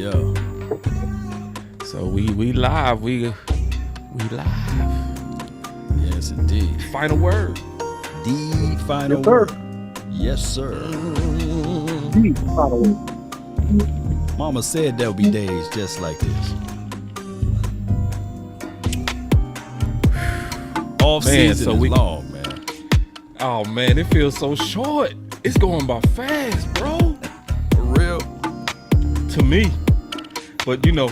Yeah. So we live. We live. Yes, indeed. Final word. The final Yes, word. Yes, sir. The final word. Mama said there'll be days just like this. Off season so is we- long, man. Oh man, it feels so short. It's going by fast, bro. For real. To me. But you know,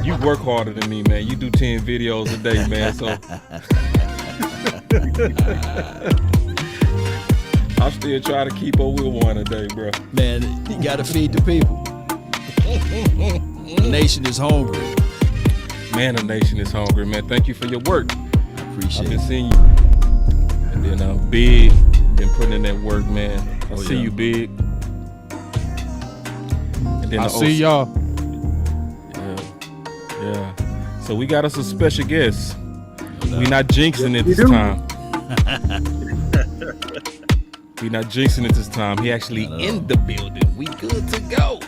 you work harder than me, man. You do 10 videos a day, man. So I still try to keep up with one a day, bro. Man, you gotta feed the people. The nation is hungry. Man, the nation is hungry, man. Thank you for your work. I I've appreciate been it. seeing you. And then Big, been putting in that work, man. I see you, Big. And then I the see OC y'all. Yeah. So we got us a special guest. We not jinxing it we this do. time. We not jinxing it this time. He actually in the building. We good to go.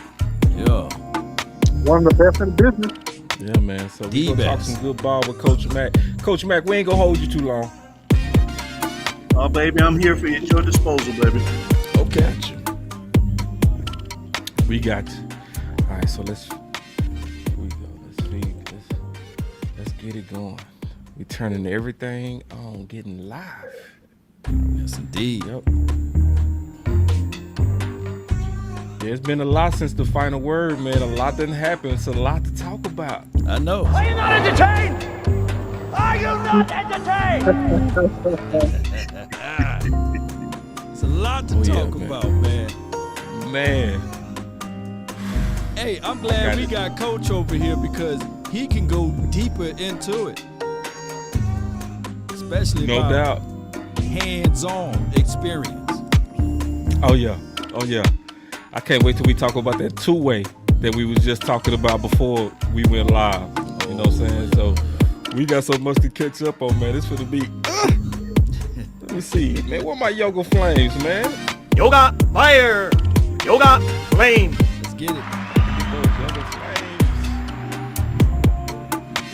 Yeah. One of the best in the business. Yeah, man. So we The gonna talk best. some good ball with Coach Mac. Coach Mac, we ain't gonna hold you too long. Oh, baby, I'm here for you. At your disposal, baby. Okay. We got you. All right, so let's get it going. We turning everything on, getting live. Yes, indeed. Yep. There's been a lot since the final word, man. A lot didn't happen. It's a lot to talk about. I know. Are you not entertained? Are you not entertained? It's a lot to Oh, yeah, talk man. about, man. Man. Hey, I'm glad we got Coach over here because he can go deeper into it. Especially No about doubt. hands-on experience. Oh yeah. I can't wait till we talk about that two-way that we was just talking about before we went live. You know what I'm saying? So we got so much to catch up on, man. This finna be let me see. Man, where my yoga flames, man? Yoga fire. Yoga flame. Let's get it. Those yoga flames.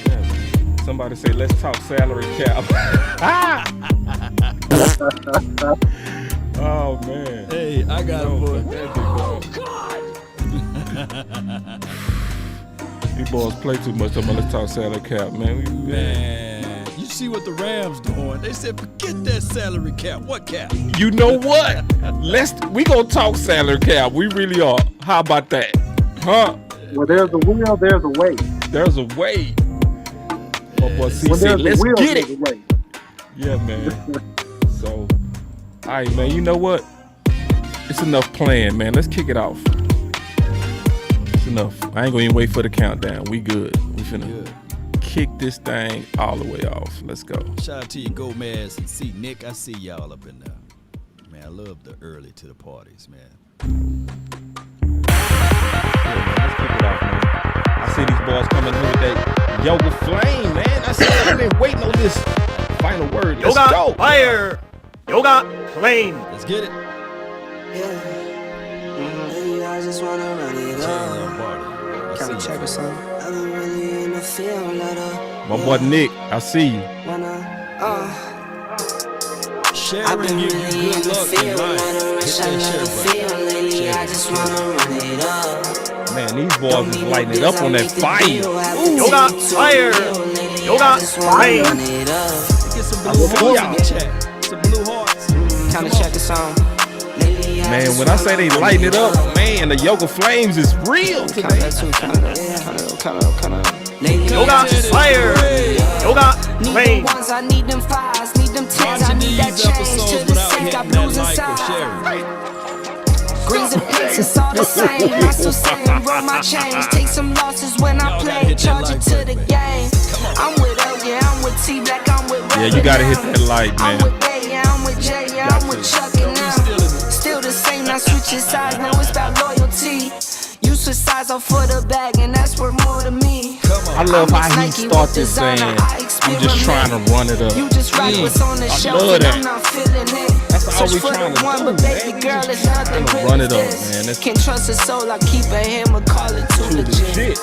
Yeah, man. Somebody say, let's talk salary cap. Oh man. Hey, I got it, boy. These boys play too much. I'm let's talk salary cap, man. Man, you see what the Rams doing? They said, forget that salary cap. What cap? You know what? We gonna talk salary cap. We really are. How about that? Huh? Where there's a will, there's a way. There's a way. My boy C When said, there's let's a will, get there's it. a way. Yeah, man. So, all right, man. You know what? It's enough playing, man. Let's kick it off. It's enough. I ain't gonna even wait for the countdown. We good. We finna kick this thing all the way off. Let's go. Shout out to you, Gomez and C. Nick. I see y'all up in there. Man, I love the early to the parties, man. Yeah, man, let's kick it off, man. I see these boys coming in with that yoga flame, man. I said I've been waiting on this final word. Let's Yoga go. fire. Yoga flame. Let's get it. Baby, I just wanna run it up. Can we check or something? I've been really in the field, let up. My boy Nick, I see you. Sharing give you good luck in life. Hit that share button. Lately, I just wanna run it up. Man, these boys is lighting it up on that fire. Yoga fire. Yoga flame. Get some blue hearts in the chat. Some blue hearts. Kinda check or something. Man, when I say they lighting it up, man, the yoga flames is real today. Yoga fire. Yoga flame. Ones, I need them fives, need them tens, I Watching need that these change episodes to the without set, hitting got that blues like or inside. sharing. Greens and pinks, it's all the same. I still saying, roll my change. Take some losses when I Y'all gotta play, hit that charge it like to button, the man. game. I'm with L, yeah, I'm with T Black, I'm with Red. Yeah, you gotta hit that light, I'm man. with A, yeah, I'm with J, yeah, I'm with Chuck, and now still the same. Now switching sides, now it's about loyalty. You switch sides off for the bag, and that's worth more to me. I love how he starts this saying, I'm just trying to run it up. You just write what's on the I shelf, love and that. I'm not feeling it. That's all Search we for trying the to one, do, but baby man. We girl, just it's nothing trying to really run it up, this. man. That's Can't trust a soul, I keep a hammer, call it too legit. legit.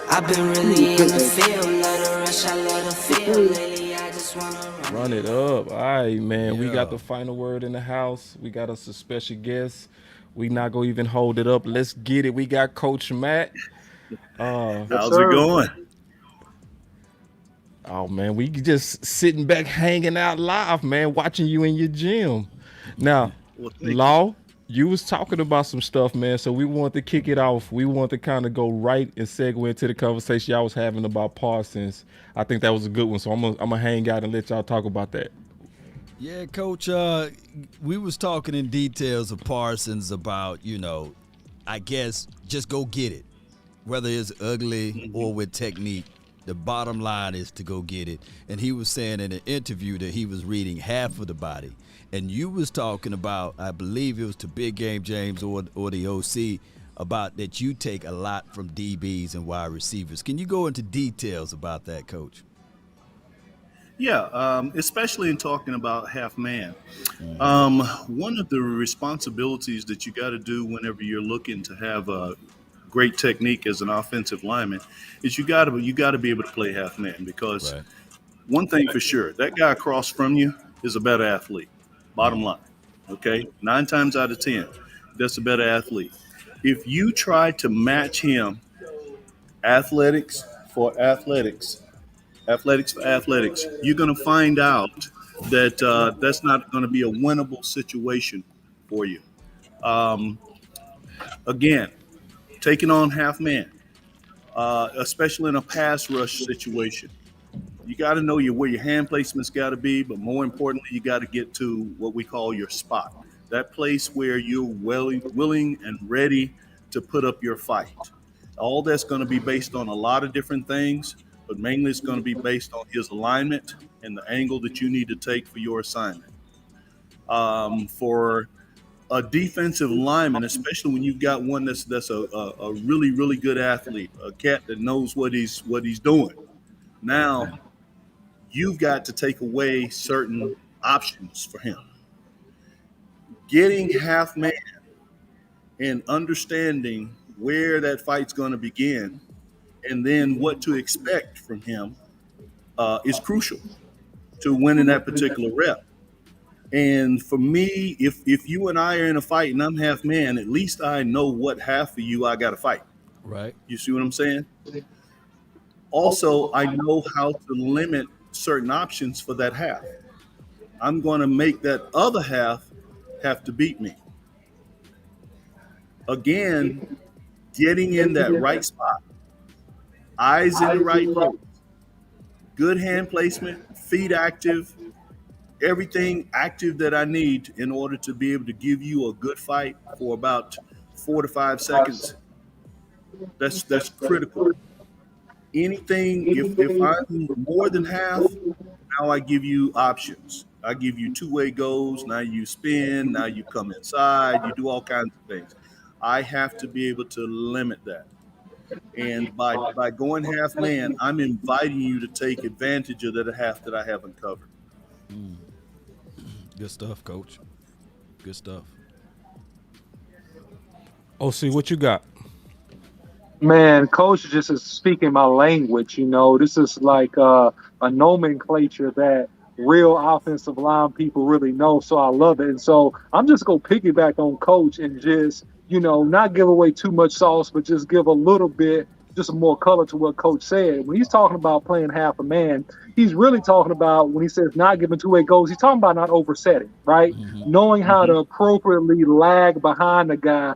I've been really in the field, love the rush, I love the feel. Lately, I just wanna Run it up. All right, man. We got Yeah. the final word in the house. We got us a special guest. We not gonna even hold it up. Let's get it. We got Coach Matt. Yes, How's sir. it going? Oh man, we just sitting back, hanging out live, man, watching you in your gym. Now, Well, thank you. Law, you was talking about some stuff, man. So we want to kick it off. We want to kind of go right and segue into the conversation y'all was having about Parsons. I think that was a good one. So I'm gonna hang out and let y'all talk about that. Yeah, Coach, we was talking in details of Parsons about, I guess just go get it. Whether it's ugly or with technique, the bottom line is to go get it. And he was saying in an interview that he was reading half of the body. And you was talking about, I believe it was to Big Game James or the OC, about that you take a lot from DBs and wide receivers. Can you go into details about that, Coach? Yeah, especially in talking about half man. One of the responsibilities that you got to do whenever you're looking to have a great technique as an offensive lineman is you got to be able to play half man, because one thing for sure, that guy across from you is a better athlete. Bottom line, okay? 9 times out of 10, that's a better athlete. If you try to match him, athletics for athletics, you're going to find out that that's not going to be a winnable situation for you. Again, taking on half man, especially in a pass rush situation, you got to know where your hand placement's got to be, but more importantly, you got to get to what we call your spot, that place where you're willing and ready to put up your fight. All that's going to be based on a lot of different things, but mainly it's going to be based on his alignment and the angle that you need to take for your assignment. For a defensive lineman, especially when you've got one that's a really, really good athlete, a cat that knows what he's doing. Now, you've got to take away certain options for him. Getting half man and understanding where that fight's going to begin and then what to expect from him is crucial to winning that particular rep. And for me, if you and I are in a fight and I'm half man, at least I know what half of you I got to fight. Right. You see what I'm saying? Also, I know how to limit certain options for that half. I'm going to make that other half have to beat me. Again, getting in that right spot, eyes in the right place, good hand placement, feet active, everything active that I need in order to be able to give you a good fight for about 4 to 5 seconds. That's critical. Anything, if I'm more than half, now I give you options. I give you two-way goes. Now you spin. Now you come inside. You do all kinds of things. I have to be able to limit that. And by going half man, I'm inviting you to take advantage of that half that I haven't covered. Good stuff, Coach. Good stuff. OC, what you got? Man, Coach just is speaking my language. This is like a nomenclature that real offensive line people really know. So I love it. And so I'm just going to piggyback on Coach and just, not give away too much sauce, but just give a little bit, just more color to what Coach said. When he's talking about playing half a man, he's really talking about, when he says not giving two-way goals, he's talking about not oversetting, right? Knowing how to appropriately lag behind the guy.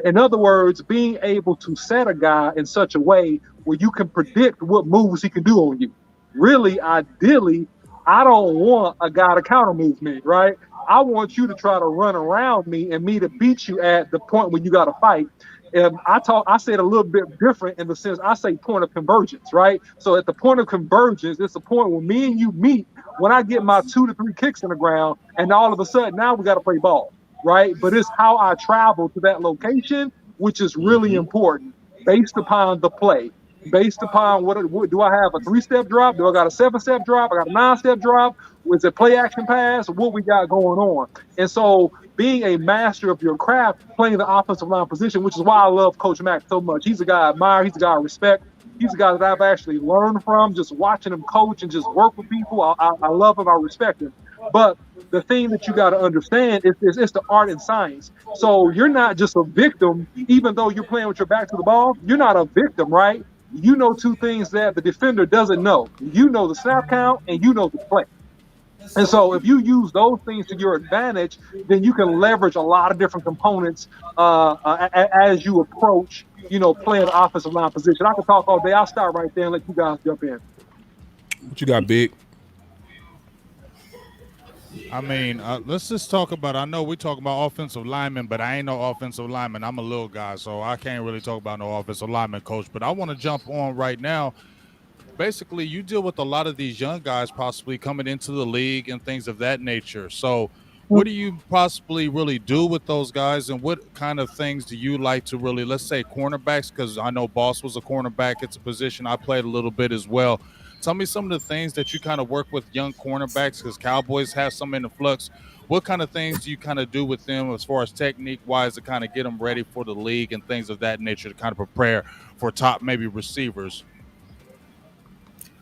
In other words, being able to set a guy in such a way where you can predict what moves he can do on you. Really, ideally, I don't want a guy to counter move me, right? I want you to try to run around me and me to beat you at the point when you got to fight. And I say it a little bit different in the sense I say point of convergence, right? So at the point of convergence, it's the point where me and you meet when I get my 2 to 3 kicks in the ground, and all of a sudden now we got to play ball. Right? But it's how I travel to that location, which is really important based upon the play, based upon what do I have, a 3-step drop? Do I got a 7-step drop? I got a 9-step drop? Was it play action pass? What we got going on? And so being a master of your craft, playing the offensive line position, which is why I love Coach Mack so much. He's a guy I admire. He's a guy I respect. He's a guy that I've actually learned from, just watching him coach and just work with people. I love him. I respect him. But the thing that you got to understand is it's the art and science. So you're not just a victim, even though you're playing with your back to the ball. You're not a victim, right? You know two things that the defender doesn't know. You know the snap count and you know the play. And so if you use those things to your advantage, then you can leverage a lot of different components as you approach, playing the offensive line position. I can talk all day. I'll start right there and let you guys jump in. What you got, Big? I mean, let's just talk about, I know we talk about offensive linemen, but I ain't no offensive lineman. I'm a little guy, so I can't really talk about no offensive lineman, Coach. But I want to jump on right now. Basically, you deal with a lot of these young guys possibly coming into the league and things of that nature. So what do you possibly really do with those guys, and what kind of things do you like to really, let's say cornerbacks, because I know Boss was a cornerback. It's a position I played a little bit as well. Tell me some of the things that you kind of work with young cornerbacks, because Cowboys have some in the flux. What kind of things do you kind of do with them as far as technique-wise to kind of get them ready for the league and things of that nature to kind of prepare for top maybe receivers?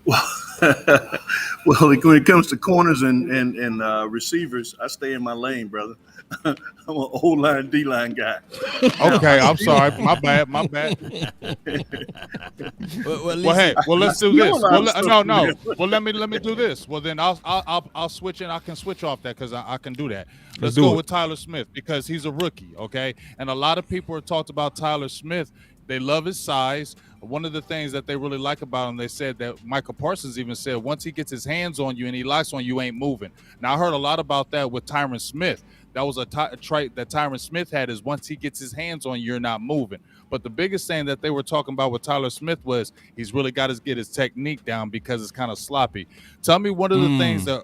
Well, when it comes to corners and receivers, I stay in my lane, brother. I'm an O-line, D-line guy. Okay, I'm sorry. My bad. Well, Let's do this. No. Well, let me do this. Well, then I'll switch in. I can switch off that because I can do that. Let's go with Tyler Smith because he's a rookie, okay? And a lot of people have talked about Tyler Smith. They love his size. One of the things that they really like about him, they said that Michael Parsons even said, once he gets his hands on you and he locks on you, ain't moving. Now, I heard a lot about that with Tyron Smith. That was a trait that Tyron Smith had, is once he gets his hands on you, you're not moving. But the biggest thing that they were talking about with Tyler Smith was he's really got to get his technique down because it's kind of sloppy. Tell me one of the things that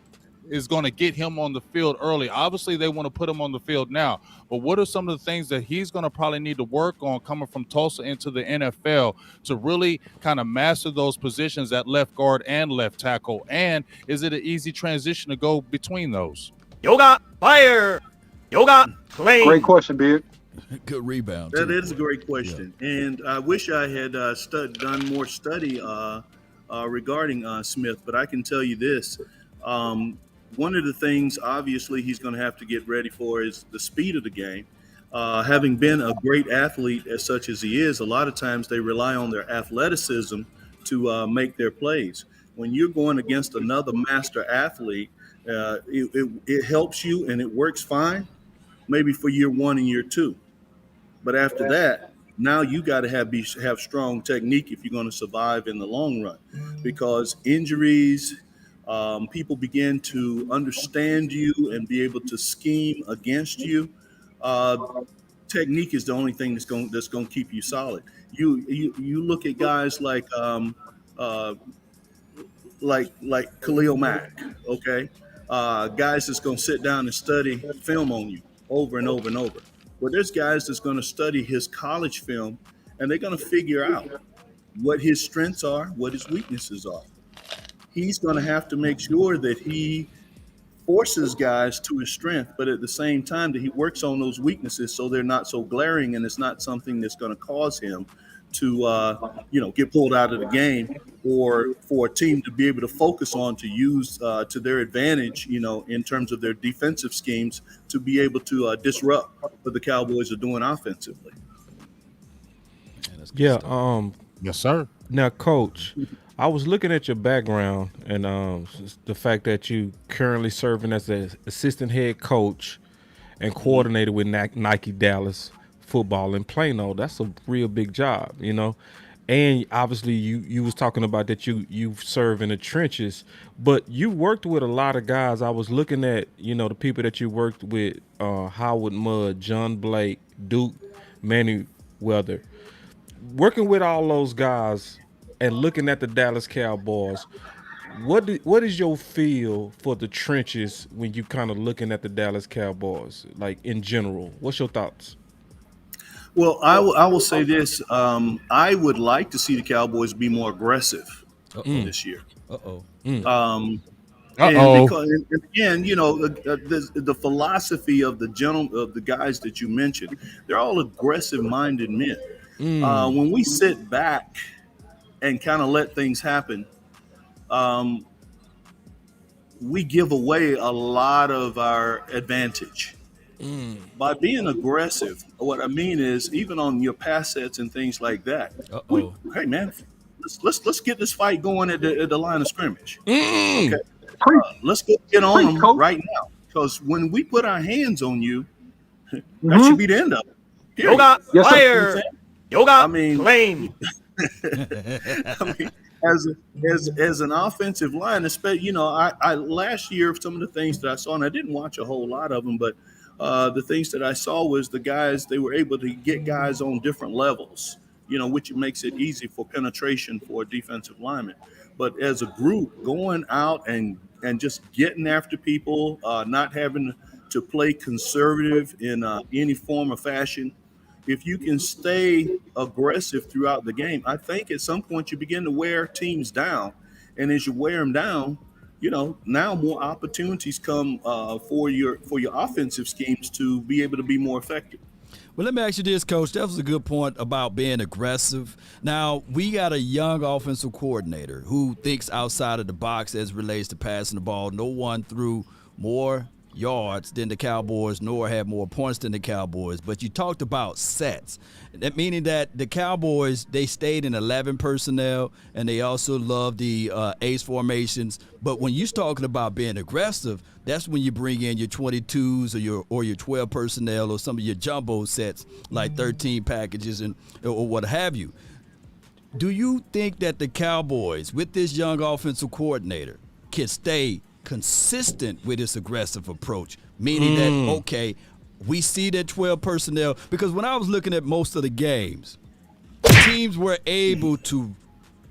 is going to get him on the field early. Obviously, they want to put him on the field now, but what are some of the things that he's going to probably need to work on coming from Tulsa into the NFL to really kind of master those positions at left guard and left tackle? And is it an easy transition to go between those? Yoga, fire. Yoga, play. Great question, Beard. Good rebound. That is a great question. Yeah. And I wish I had done more study regarding Smith, but I can tell you this. One of the things, obviously, he's going to have to get ready for is the speed of the game. Having been a great athlete as such as he is, a lot of times they rely on their athleticism to make their plays. When you're going against another master athlete, it helps you and it works fine, maybe for year one and year two. But after that, now you got to have strong technique if you're going to survive in the long run, because injuries, people begin to understand you and be able to scheme against you. Technique is the only thing that's going to keep you solid. You look at guys like Khalil Mack, okay? Guys that's going to sit down and study film on you over and over and over. Well, there's guys that's going to study his college film, and they're going to figure out what his strengths are, what his weaknesses are. He's going to have to make sure that he forces guys to his strength, but at the same time that he works on those weaknesses so they're not so glaring and it's not something that's going to cause him to, get pulled out of the game, or for a team to be able to focus on to use to their advantage, in terms of their defensive schemes to be able to disrupt what the Cowboys are doing offensively. Yeah. Yes, sir. Now, Coach, I was looking at your background and the fact that you currently serving as an assistant head coach and coordinator with Nike Dallas football in Plano. That's a real big job, And obviously you was talking about that you serve in the trenches, but you worked with a lot of guys. I was looking at, the people that you worked with, Howard Mudd, John Blake, Duke, Manny Weather. Working with all those guys and looking at the Dallas Cowboys, what is your feel for the trenches when you kind of looking at the Dallas Cowboys, like in general? What's your thoughts? Well, I will say this. I would like to see the Cowboys be more aggressive this year. And because, and again, you know, the philosophy of the guys that you mentioned, they're all aggressive-minded men. When we sit back and kind of let things happen, we give away a lot of our advantage. By being aggressive, what I mean is, even on your pass sets and things like that, hey man, let's get this fight going at the line of scrimmage. Okay, let's go get on them right now, because when we put our hands on you, that should be the end of it. Yoga fire. Yoga flame. I mean, as an offensive line, especially, you know, I last year, some of the things that I saw, and I didn't watch a whole lot of them, but the things that I saw was the guys, they were able to get guys on different levels, you know, which makes it easy for penetration for a defensive lineman. But as a group, going out and just getting after people, not having to play conservative in any form or fashion, if you can stay aggressive throughout the game, I think at some point you begin to wear teams down. And as you wear them down, you know, now more opportunities come for your offensive schemes to be able to be more effective. Well, let me ask you this, Coach. That was a good point about being aggressive. Now, we got a young offensive coordinator who thinks outside of the box as it relates to passing the ball. No one threw more yards than the Cowboys, nor had more points than the Cowboys. But you talked about sets, that meaning that the Cowboys, they stayed in 11 personnel, and they also love the ace formations. But when you're talking about being aggressive, that's when you bring in your 22s or your 12 personnel or some of your jumbo sets like 13 packages or what have you. Do you think that the Cowboys, with this young offensive coordinator, can stay consistent with this aggressive approach, meaning that, okay, we see that 12 personnel, because when I was looking at most of the games, teams were able to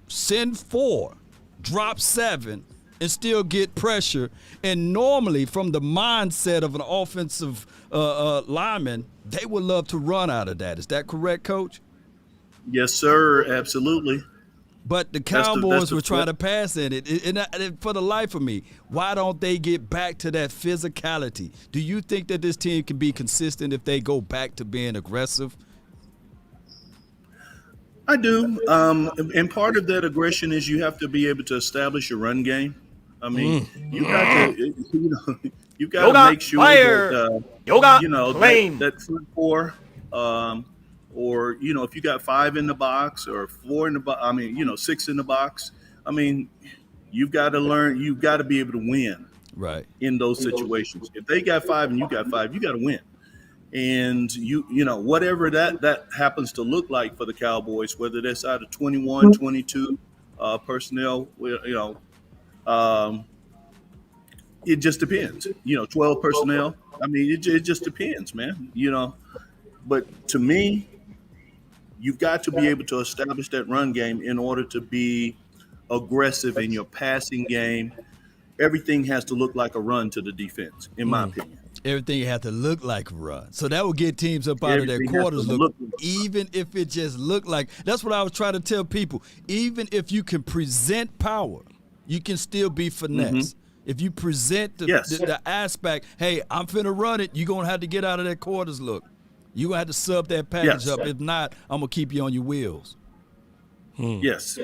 send 4, drop 7, and still get pressure. And normally, from the mindset of an offensive lineman, they would love to run out of that. Is that correct, Coach? Yes, sir. Absolutely. But the Cowboys were trying to pass in it. And for the life of me, why don't they get back to that physicality? Do you think that this team can be consistent if they go back to being aggressive? I do. And part of that aggression is you have to be able to establish a run game. I mean, you got to, you got to make sure that, you know, that front 4, or, you know, if you got 5 in the box or 4 in the box, I mean, you know, 6 in the box, I mean, you've got to learn, you've got to be able to win in those situations. If they got 5 and you got 5, you got to win. And you know, whatever that happens to look like for the Cowboys, whether that's out of 21, 22 personnel, you know, it just depends, you know, 12 personnel. I mean, it just depends, man, you know, but to me, you've got to be able to establish that run game in order to be aggressive in your passing game. Everything has to look like a run to the defense, in my opinion. Everything has to look like a run. So that will get teams up out of their quarters, even if it just looked like. That's what I was trying to tell people. Even if you can present power, you can still be finesse. If you present the aspect, hey, I'm finna run it, you're going to have to get out of that quarters look. You're going to have to sub that package up. If not, I'm going to keep you on your wheels. Yes.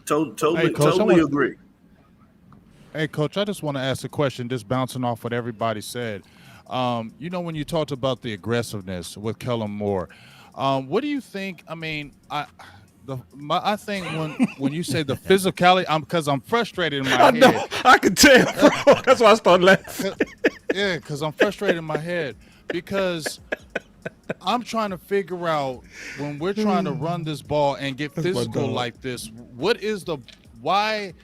Totally agree. Hey, Coach, I just want to ask a question, just bouncing off what everybody said. You know, when you talked about the aggressiveness with Kellen Moore, what do you think? I mean, I think when you say the physicality, because I'm frustrated in my head. I could tell, bro. That's why I started laughing. Yeah, because I'm frustrated in my head because I'm trying to figure out when we're trying to run this ball and get physical like this, why?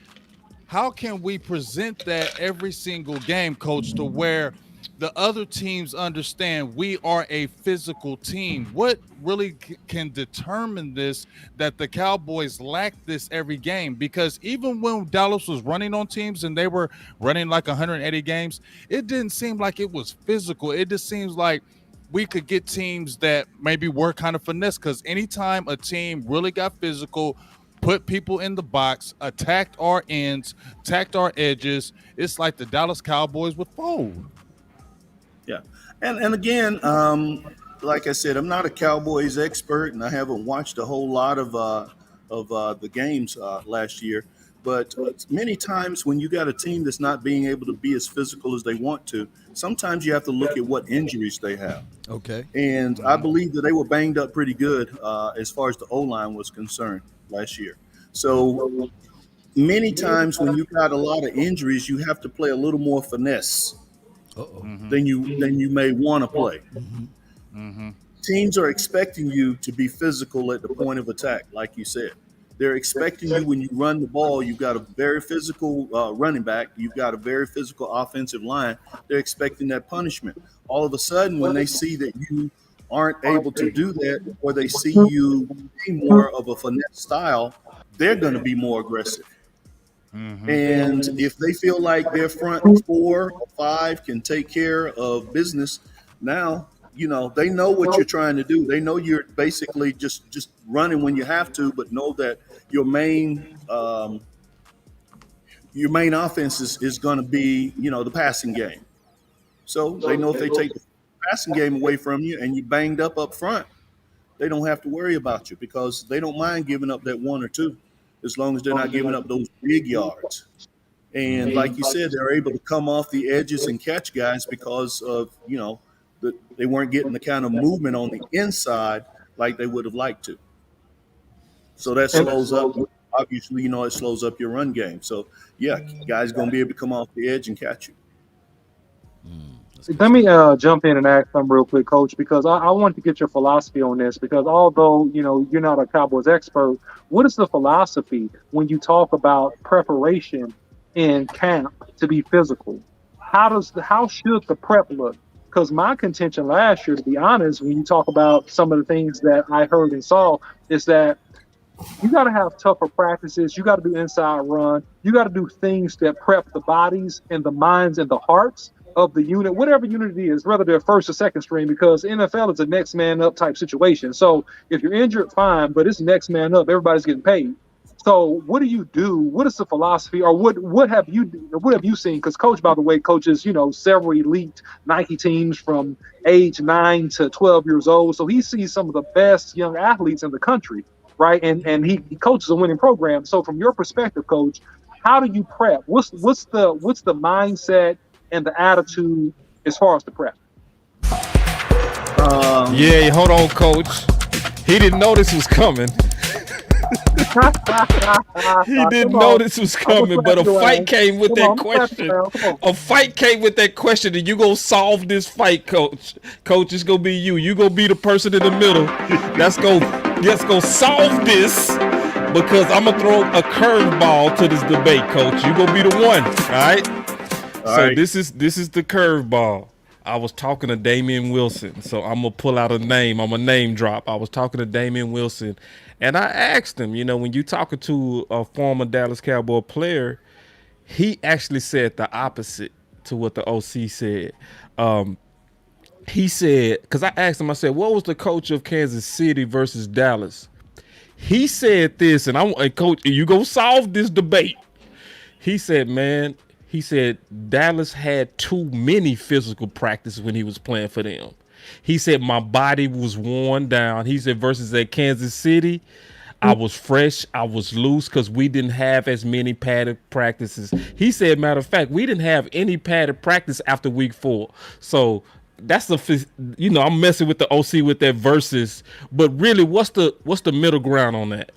How can we present that every single game, Coach, to where the other teams understand we are a physical team? What really can determine this, that the Cowboys lack this every game? Because even when Dallas was running on teams and they were running like 180 games, it didn't seem like it was physical. It just seems like we could get teams that maybe were kind of finesse, because anytime a team really got physical, put people in the box, attacked our ends, attacked our edges. It's like the Dallas Cowboys would fold. Yeah, and again, like I said, I'm not a Cowboys expert, and I haven't watched a whole lot of the games last year. But many times when you got a team that's not being able to be as physical as they want to, sometimes you have to look at what injuries they have. Okay. And I believe that they were banged up pretty good as far as the O-line was concerned last year. So many times when you've got a lot of injuries, you have to play a little more finesse than you may want to play. Teams are expecting you to be physical at the point of attack, like you said. They're expecting you when you run the ball. You've got a very physical running back. You've got a very physical offensive line. They're expecting that punishment. All of a sudden, when they see that you aren't able to do that, or they see you being more of a finesse style, they're going to be more aggressive. And if they feel like their front 4 or 5 can take care of business, now they know what you're trying to do. They know you're basically just running when you have to, but know that your main offense is going to be the passing game. So they know if they take the passing game away from you and you banged up front, they don't have to worry about you, because they don't mind giving up that 1 or 2 as long as they're not giving up those big yards. And like you said, they're able to come off the edges and catch guys because of they weren't getting the kind of movement on the inside like they would have liked to. So that slows up. Obviously, it slows up your run game. So, yeah, guys going to be able to come off the edge and catch you. Let me jump in and ask them real quick, Coach, because I want to get your philosophy on this. Because although you're not a Cowboys expert, what is the philosophy when you talk about preparation in camp to be physical? How should the prep look? Because my contention last year, to be honest, when you talk about some of the things that I heard and saw, is that you got to have tougher practices. You got to do inside run. You got to do things that prep the bodies and the minds and the hearts of the unit, whatever unit it is, whether they're first or second string, because NFL is a next man up type situation. So if you're injured, fine, but it's next man up. Everybody's getting paid. So what do you do? What is the philosophy, or what have you seen? Because Coach, by the way, coaches several elite Nike teams from age 9 to 12 years old. So he sees some of the best young athletes in the country, right? And he coaches a winning program. So from your perspective, Coach, how do you prep? What's the mindset and the attitude as far as the prep? Yeah, hold on, Coach. He didn't know this was coming. He didn't know this was coming, but a fight came with that question. A fight came with that question, and you gonna solve this fight, Coach. Coach, it's gonna be you. You gonna be the person in the middle. Let's go solve this, because I'm gonna throw a curveball to this debate, Coach. You gonna be the one, all right? So this is the curveball. I was talking to Damian Wilson, so I'm gonna pull out a name. I'm a name drop. I was talking to Damian Wilson, and I asked him, when you talking to a former Dallas Cowboy player, he actually said the opposite to what the OC said. He said, because I asked him, I said, what was the coach of Kansas City versus Dallas? He said this, and Coach, you gonna solve this debate. He said, Dallas had too many physical practices when he was playing for them. He said, my body was worn down. He said, versus at Kansas City, I was fresh, I was loose, because we didn't have as many padded practices. He said, matter of fact, we didn't have any padded practice after week 4. So that's I'm messing with the OC with that versus, but really, what's the middle ground on that?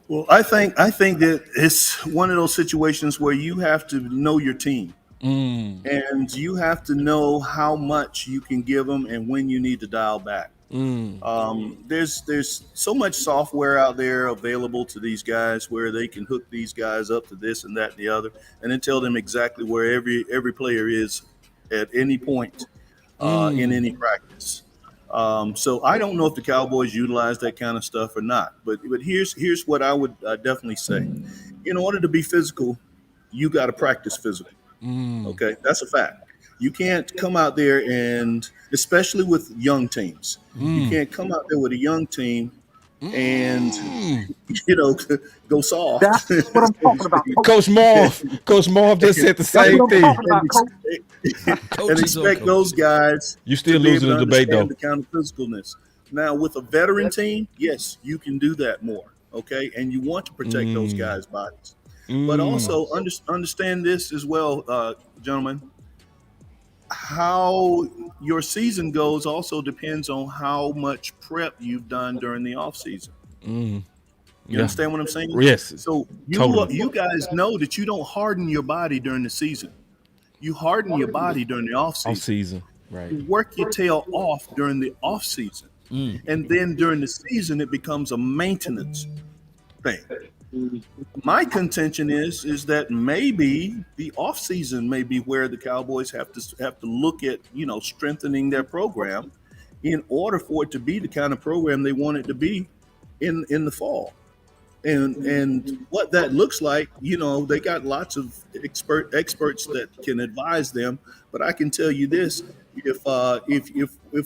Well, I think that it's one of those situations where you have to know your team, and you have to know how much you can give them and when you need to dial back. There's so much software out there available to these guys where they can hook these guys up to this and that and the other, and then tell them exactly where every player is at any point in any practice. So I don't know if the Cowboys utilize that kind of stuff or not, but here's what I would definitely say. In order to be physical, you got to practice physical. Okay, that's a fact. You can't come out there and, especially with young teams, you can't come out there with a young team and go soft. That's what I'm talking about. Coach Marv just said the same thing. And expect those guys. You still losing the debate though. The kind of physicalness. Now with a veteran team, yes, you can do that more. Okay, and you want to protect those guys' bodies, but also understand this as well, gentlemen. How your season goes also depends on how much prep you've done during the off season. You understand what I'm saying? Yes. So you guys know that you don't harden your body during the season. You harden your body during the off season. Right. You work your tail off during the off season, and then during the season it becomes a maintenance thing. My contention is that maybe the off season may be where the Cowboys have to look at strengthening their program in order for it to be the kind of program they want it to be in the fall. And what that looks like, they got lots of experts that can advise them. But I can tell you this: if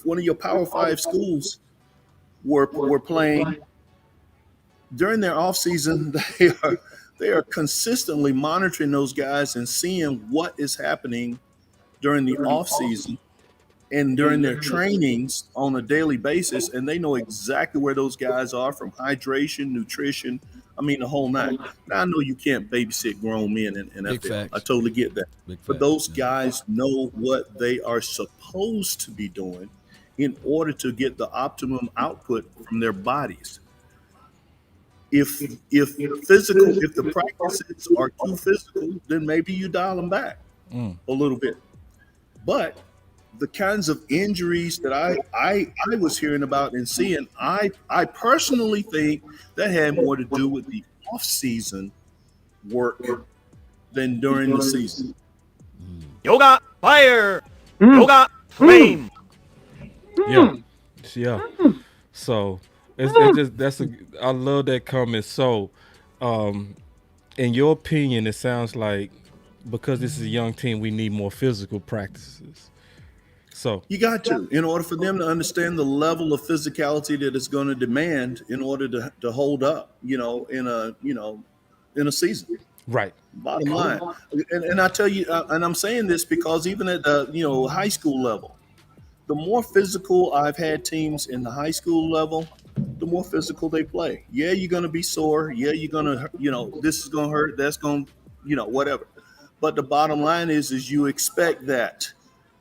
one of your Power 5 schools were playing during their offseason, they are consistently monitoring those guys and seeing what is happening during the offseason and during their trainings on a daily basis, and they know exactly where those guys are from hydration, nutrition, the whole nine. Now, I know you can't babysit grown men in NFL. I totally get that. But those guys know what they are supposed to be doing in order to get the optimum output from their bodies. If the practices are too physical, then maybe you dial them back a little bit. But the kinds of injuries that I was hearing about and seeing, I personally think that had more to do with the off-season work than during the season. Yoga fire, yoga flame. Yeah. So I love that comment. So, in your opinion, it sounds like because this is a young team, we need more physical practices. So you got to, in order for them to understand the level of physicality that it's going to demand in order to hold up, in a season. Right. Bottom line, and I tell you, and I'm saying this because even at the high school level, the more physical I've had teams in the high school level, the more physical they play. Yeah, you're going to be sore. Yeah, you're going to, this is going to hurt. That's going to, whatever. But the bottom line is you expect that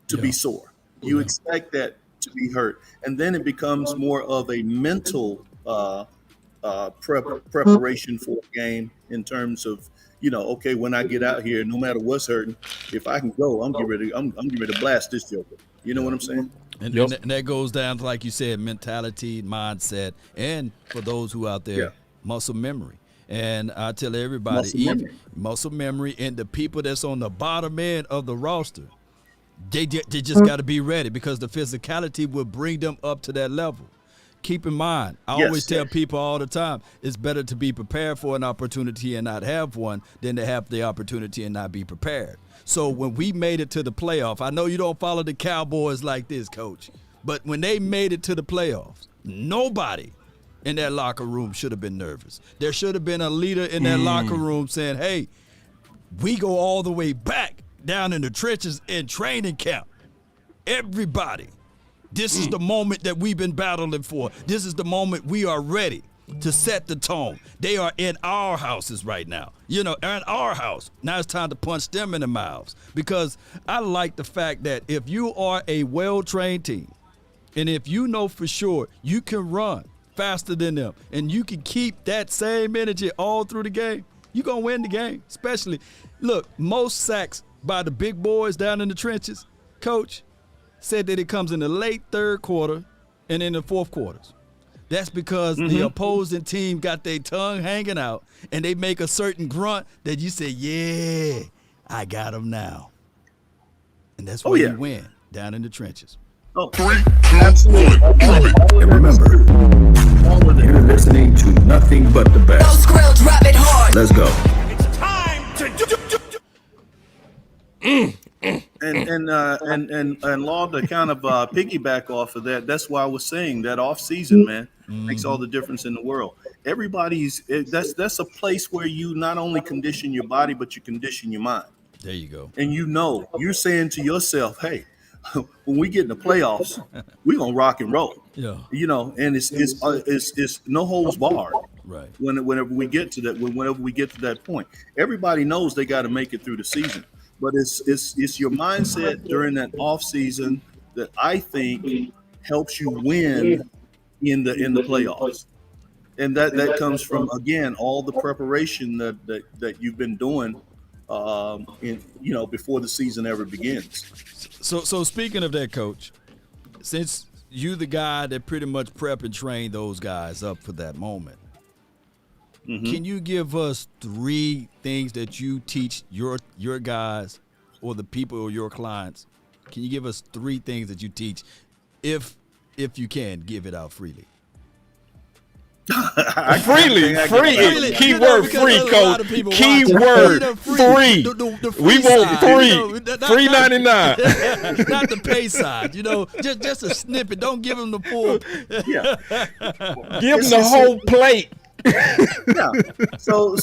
to be sore. You expect that to be hurt. And then it becomes more of a mental preparation for a game in terms of, okay, when I get out here, no matter what's hurting, if I can go, I'm getting ready to blast this joker. You know what I'm saying? And that goes down to, like you said, mentality, mindset, and for those who out there, muscle memory. And I tell everybody, muscle memory, and the people that's on the bottom end of the roster, they just got to be ready because the physicality will bring them up to that level. Keep in mind, I always tell people all the time, it's better to be prepared for an opportunity and not have one than to have the opportunity and not be prepared. So when we made it to the playoff, I know you don't follow the Cowboys like this, Coach, but when they made it to the playoffs, nobody in that locker room should have been nervous. There should have been a leader in that locker room saying, hey, we go all the way back down in the trenches in training camp. Everybody. This is the moment that we've been battling for. This is the moment we are ready to set the tone. They are in our houses right now. In our house. Now it's time to punch them in the mouths. Because I like the fact that if you are a well-trained team, and if you know for sure you can run faster than them, and you can keep that same energy all through the game, you're going to win the game. Especially, look, most sacks by the big boys down in the trenches, Coach, said that it comes in the late third quarter and in the fourth quarters. That's because the opposing team got their tongue hanging out and they make a certain grunt that you say, yeah, I got them now. And that's where you win, down in the trenches. Oh, absolutely. And remember, you're listening to nothing but the best. Those grills drop it hard. Let's go. It's time to And and Law, to kind of piggyback off of that, that's why I was saying that off season, man, makes all the difference in the world. That's a place where you not only condition your body, but you condition your mind. There you go. And you're saying to yourself, hey, when we get in the playoffs, we're gonna rock and roll. Yeah. And it's no holds barred. Right. Whenever we get to that point, everybody knows they got to make it through the season. But it's your mindset during that off season that I think helps you win in the playoffs. And that comes from, again, all the preparation that you've been doing before the season ever begins. So speaking of that, Coach, since you the guy that pretty much prep and train those guys up for that moment, can you give us 3 things that you teach your guys or the people or your clients? Can you give us 3 things that you teach, if you can give it out freely? Freely. Keyword free, Coach. Keyword free. We want free. $3.99. Not the pay side. Just a snippet. Don't give them the full. Yeah. Give them the whole plate. Yeah. So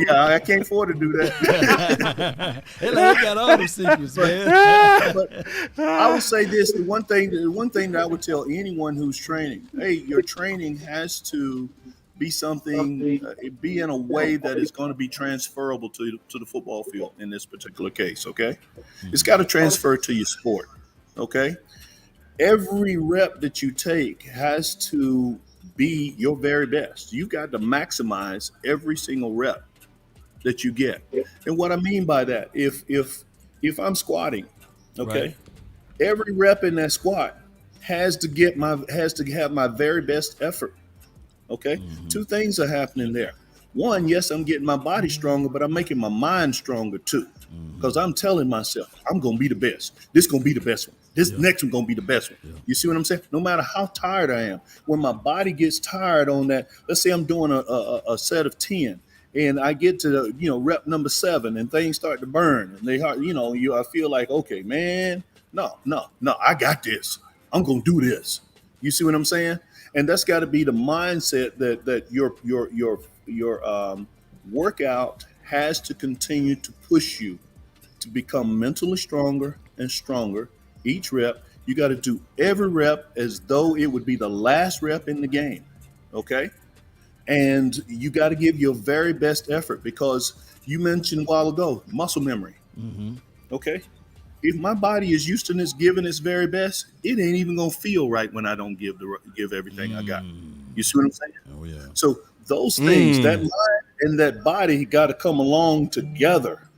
I can't afford to do that. They got all the secrets, man. But I would say this: the one thing that I would tell anyone who's training, hey, your training has to be something, be in a way that is going to be transferable to the football field in this particular case. Okay, it's got to transfer to your sport. Okay, every rep that you take has to be your very best. You got to maximize every single rep that you get. And what I mean by that, if I'm squatting, okay, right, every rep in that squat has to have my very best effort. Okay, 2 things are happening there. One, yes, I'm getting my body stronger, but I'm making my mind stronger too, because I'm telling myself I'm gonna be the best. This is gonna be the best one. This next one gonna be the best one. You see what I'm saying? No matter how tired I am, when my body gets tired on that, let's say I'm doing a set of 10, and I get to rep number 7, and things start to burn, and I feel like, okay, man, no, I got this. I'm gonna do this. You see what I'm saying? And that's got to be the mindset that your workout has to continue to push you to become mentally stronger and stronger. Each rep, you got to do every rep as though it would be the last rep in the game, okay? And you got to give your very best effort, because you mentioned a while ago, muscle memory, okay? If my body is used to this giving its very best, it ain't even going to feel right when I don't give everything I got. You see what I'm saying? Oh, yeah. So those things, that mind and that body got to come along together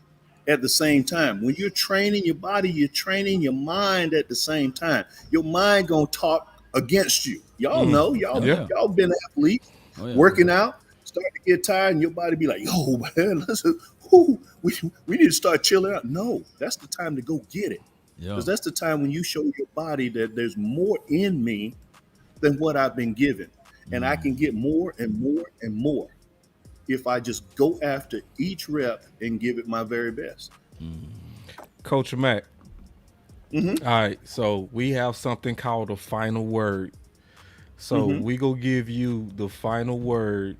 at the same time. When you're training your body, you're training your mind at the same time. Your mind gonna talk against you. Y'all know, y'all been athletes, working out, starting to get tired, and your body be like, yo, man, listen, we need to start chilling out. No, that's the time to go get it. Because that's the time when you show your body that there's more in me than what I've been given. And I can get more and more and more if I just go after each rep and give it my very best. Coach Mack. All right, so we have something called a final word. So we gonna give you the final word,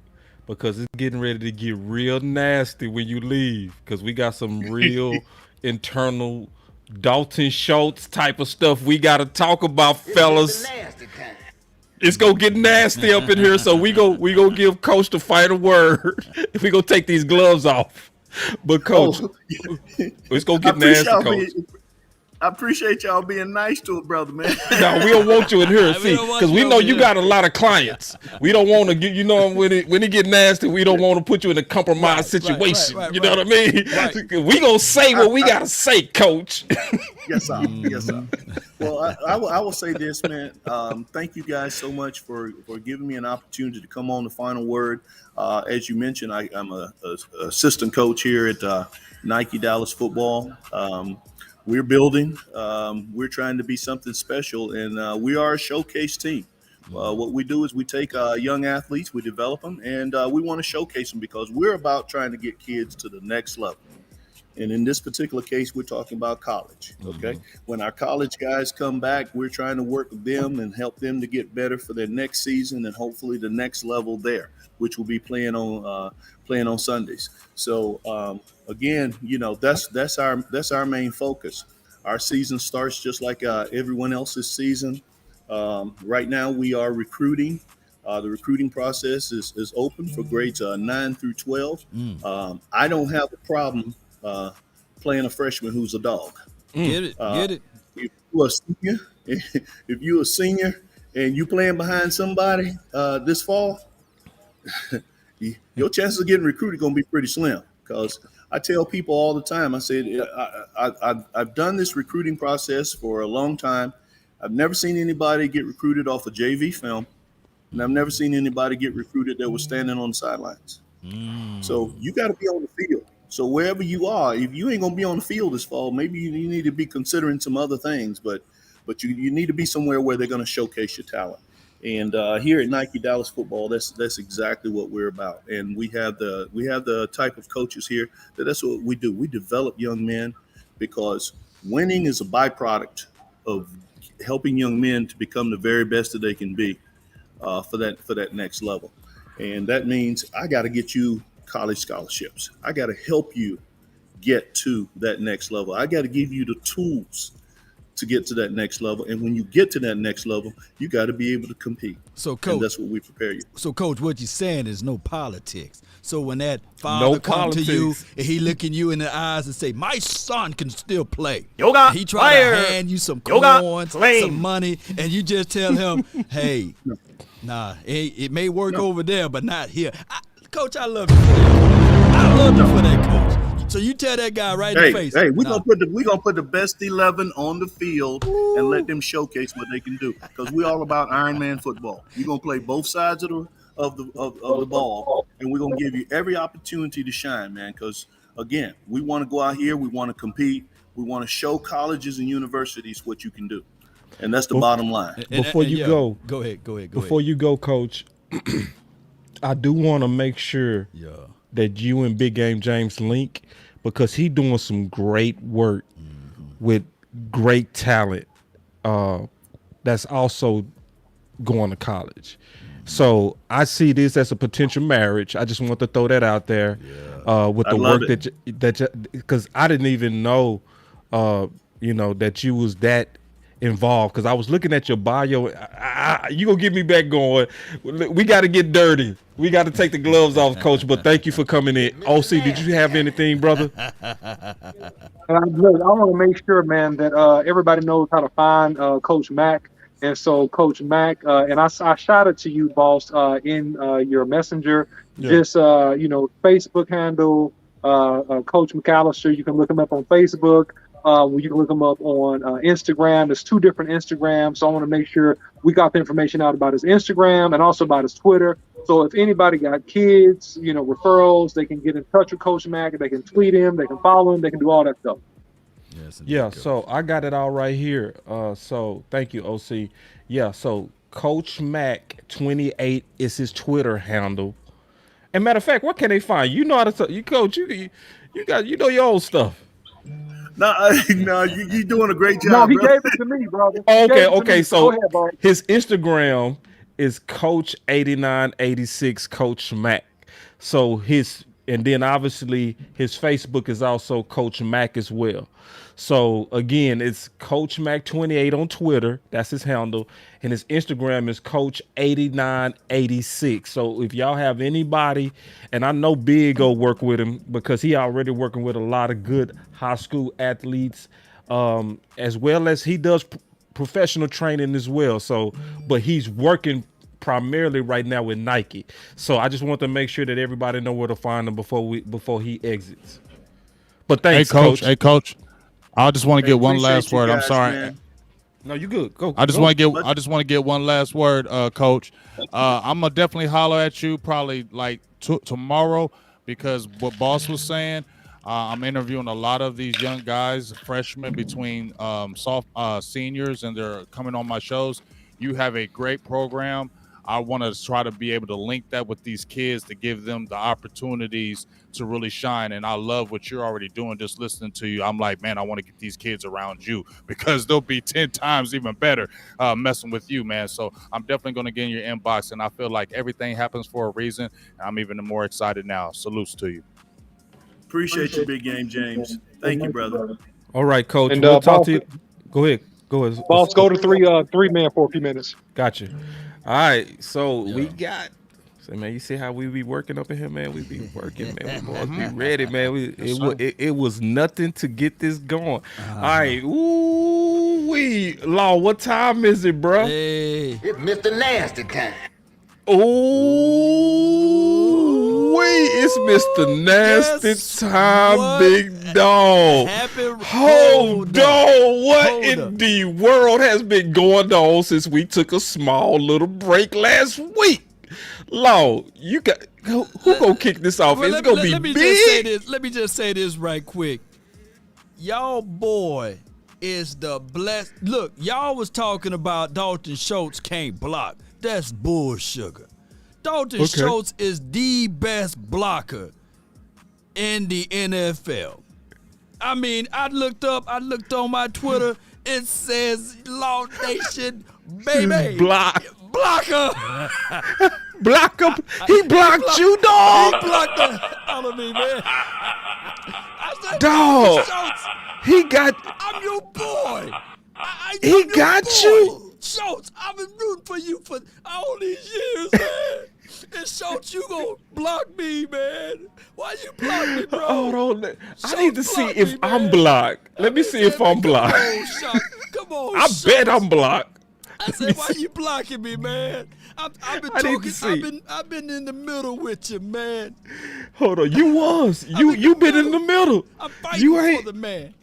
because it's getting ready to get real nasty when you leave, because we got some real internal Dalton Schultz type of stuff we got to talk about, fellas. It's gonna get nasty up in here, so we go give Coach the final word. We gonna take these gloves off, but Coach, it's gonna get nasty, Coach. I appreciate y'all being nice to a brother, man. No, we don't want you in here, see, because we know you got a lot of clients. We don't want to get, when it get nasty, we don't want to put you in a compromised situation. You know what I mean? We gonna say what we gotta say, Coach. Yes, sir. Yes, sir. Well, I will say this, man. Thank you guys so much for giving me an opportunity to come on the final word. As you mentioned, I'm a assistant coach here at Nike Dallas Football. We're building. We're trying to be something special, and we are a showcase team. What we do is we take young athletes, we develop them, and we want to showcase them, because we're about trying to get kids to the next level. And in this particular case, we're talking about college. Okay. When our college guys come back, we're trying to work with them and help them to get better for their next season and hopefully the next level there, which will be playing on Sundays. So again, that's our main focus. Our season starts just like everyone else's season. Right now, we are recruiting. The recruiting process is open for grades 9 through 12. I don't have a problem playing a freshman who's a dog. Get it. If you're a senior and you playing behind somebody this fall, your chances of getting recruited going to be pretty slim. Because I tell people all the time, I said, I've done this recruiting process for a long time. I've never seen anybody get recruited off of JV film. And I've never seen anybody get recruited that was standing on the sidelines. So you got to be on the field. So wherever you are, if you ain't going to be on the field this fall, maybe you need to be considering some other things. But you need to be somewhere where they're going to showcase your talent. And here at Nike Dallas Football, that's exactly what we're about. And we have the type of coaches here that's what we do. We develop young men because winning is a byproduct of helping young men to become the very best that they can be. For that next level. And that means I got to get you college scholarships. I got to help you get to that next level. I got to give you the tools to get to that next level. And when you get to that next level, you got to be able to compete. So, Coach, and that's what we prepare you. So, Coach, what you're saying is no politics. So when that father come to you and he looking you in the eyes and say, my son can still play. Yoga, he try fire. to hand you some Yoga, corn, flame. some money, and you just tell him, hey, nah, it may work over there, but not here. Coach, I love you for that. I love you for that, Coach. So you tell that guy right in the face. Hey, we're gonna put the best 11 on the field and let them showcase what they can do. Because we're all about Iron Man football. We're gonna play both sides of the ball, and we're gonna give you every opportunity to shine, man. Because again, we want to go out here, we want to compete, we want to show colleges and universities what you can do. And that's the bottom line. Before you go ahead. Before you go, Coach, I do want to make sure that you and Big Game James link because he doing some great work with great talent that's also going to college. So I see this as a potential marriage. I just want to throw that out there with the work that because I didn't even know, that you was that involved because I was looking at your bio. You gonna get me back going. We got to get dirty. We got to take the gloves off, Coach. But thank you for coming in. OC, did you have anything, brother? I want to make sure, man, that everybody knows how to find Coach Mack. And so, Coach Mack, and I shot it to you, boss, in your messenger. Yeah. Just Facebook handle, Coach McAllister. You can look him up on Facebook. You can look him up on Instagram. There's 2 different Instagrams. So I want to make sure we got the information out about his Instagram and also about his Twitter. So if anybody got kids, referrals, they can get in touch with Coach Mack. They can tweet him. They can follow him. They can do all that stuff. Yeah, so I got it all right here. So thank you, OC. Yeah, so Coach Mack 28 is his Twitter handle. And matter of fact, what can they find? You know how to you coach. You know your own stuff. No, you're doing a great job. No, he gave it to me, brother. Okay. So ahead, his Instagram is Coach8986 Coach Mack. So and then obviously his Facebook is also Coach Mack as well. So again, it's Coach Mack 28 on Twitter. That's his handle. And his Instagram is Coach8986. So if y'all have anybody, and I know Big will work with him because he already working with a lot of good high school athletes, as well as he does professional training as well. So, but he's working primarily right now with Nike. So I just want to make sure that everybody know where to find him before he exits. But thanks, Coach. Hey, Coach. I just want to get one last word. I'm sorry. Man. No, you good. Go. I just want to get one last word, Coach. I'm gonna definitely holler at you probably like tomorrow because what Boss was saying. I'm interviewing a lot of these young guys, freshmen between seniors, and they're coming on my shows. You have a great program. I want to try to be able to link that with these kids to give them the opportunities to really shine. And I love what you're already doing. Just listening to you, I'm like, man, I want to get these kids around you because they'll be 10 times even better messing with you, man. So I'm definitely going to get in your inbox, and I feel like everything happens for a reason. I'm even more excited now. Salutes to you. Appreciate you, Big Game James. Thank you, brother. All right, Coach. And, We'll talk boss, to you. Go ahead. Boss, go to three man for a few minutes. Gotcha. All right. So we got. So man, you see how we be working up in here, man. We be working, man. We boys be ready, man. It was nothing to get this going. All right. Ooh wee, Law. What time is it, bro? Hey. It's Mr. Nasty time. Ooh wee, it's Mr. Nasty time, what? big dog. Hold on. What in the world has been going on since we took a small little break last week? Law, you got who gonna kick this off? Well, it's gonna be big. Let me just say this right quick. Y'all boy is the blessed. Look, y'all was talking about Dalton Schultz can't block. That's bullsugar. Dalton Schultz is the best blocker in the NFL. I mean, I looked on my Twitter. It says Law Nation, baby. Blocker. Block him. He blocked you, dog. He blocked the hell out of me, man. I said, dog. Schultz, he got. I'm your boy. He got you. Schultz, I've been rooting for you for all these years, man. And Schultz, you gonna block me, man. Why you block me, bro? Hold on. I need to see if I'm blocked. Let me see if I'm blocked. Come on, I bet I'm blocked. I said, why you blocking me, man? I've been talking. I've been in the middle with you, man. Hold on, you been in the middle. I'm fighting for the man.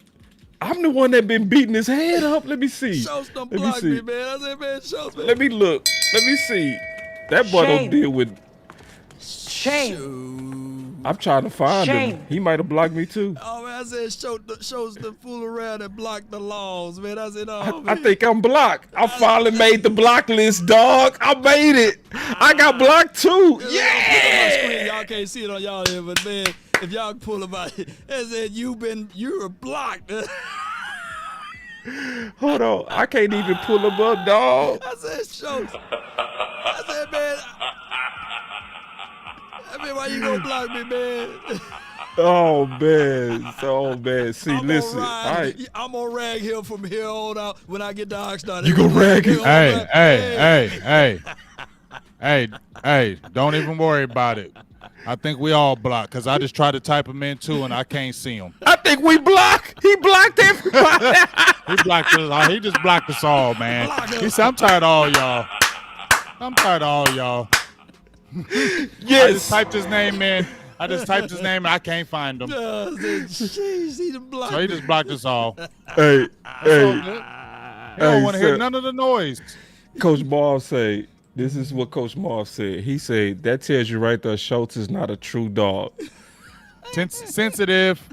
I'm the one that been beating his head up. Let me see. Schultz don't block me, man. I said, man, Schultz, man. Let me look. Let me see. That boy don't deal with. Shame. I'm trying to find him. He might have blocked me too. Oh man, I said Schultz the fool around and block the laws, man. I said, I think I'm blocked. I finally made the block list, dog. I made it. I got blocked too. Yeah. Y'all can't see it on y'all here, but man, if y'all pull about it, it said you're blocked. Hold on, I can't even pull him up, dog. I said, Schultz. I said, man. I mean, why you gonna block me, man? Oh man, See, listen. I'm gonna rag him from here on out when I get to Oxnard. You gonna rag him? Hey! Don't even worry about it. I think we all blocked because I just tried to type him in too and I can't see him. I think we blocked. He blocked everybody. He blocked us. He just blocked us all, man. He said, "I'm tired of all y'all. Yes. I just typed his name in. And I can't find him. Jeez, he blocked so he just blocked us all. Hey. You don't want to hear none of the noise. Coach Ball say, this is what Coach Moss said. He said, that tells you right there, Schultz is not a true dog. Sensitive.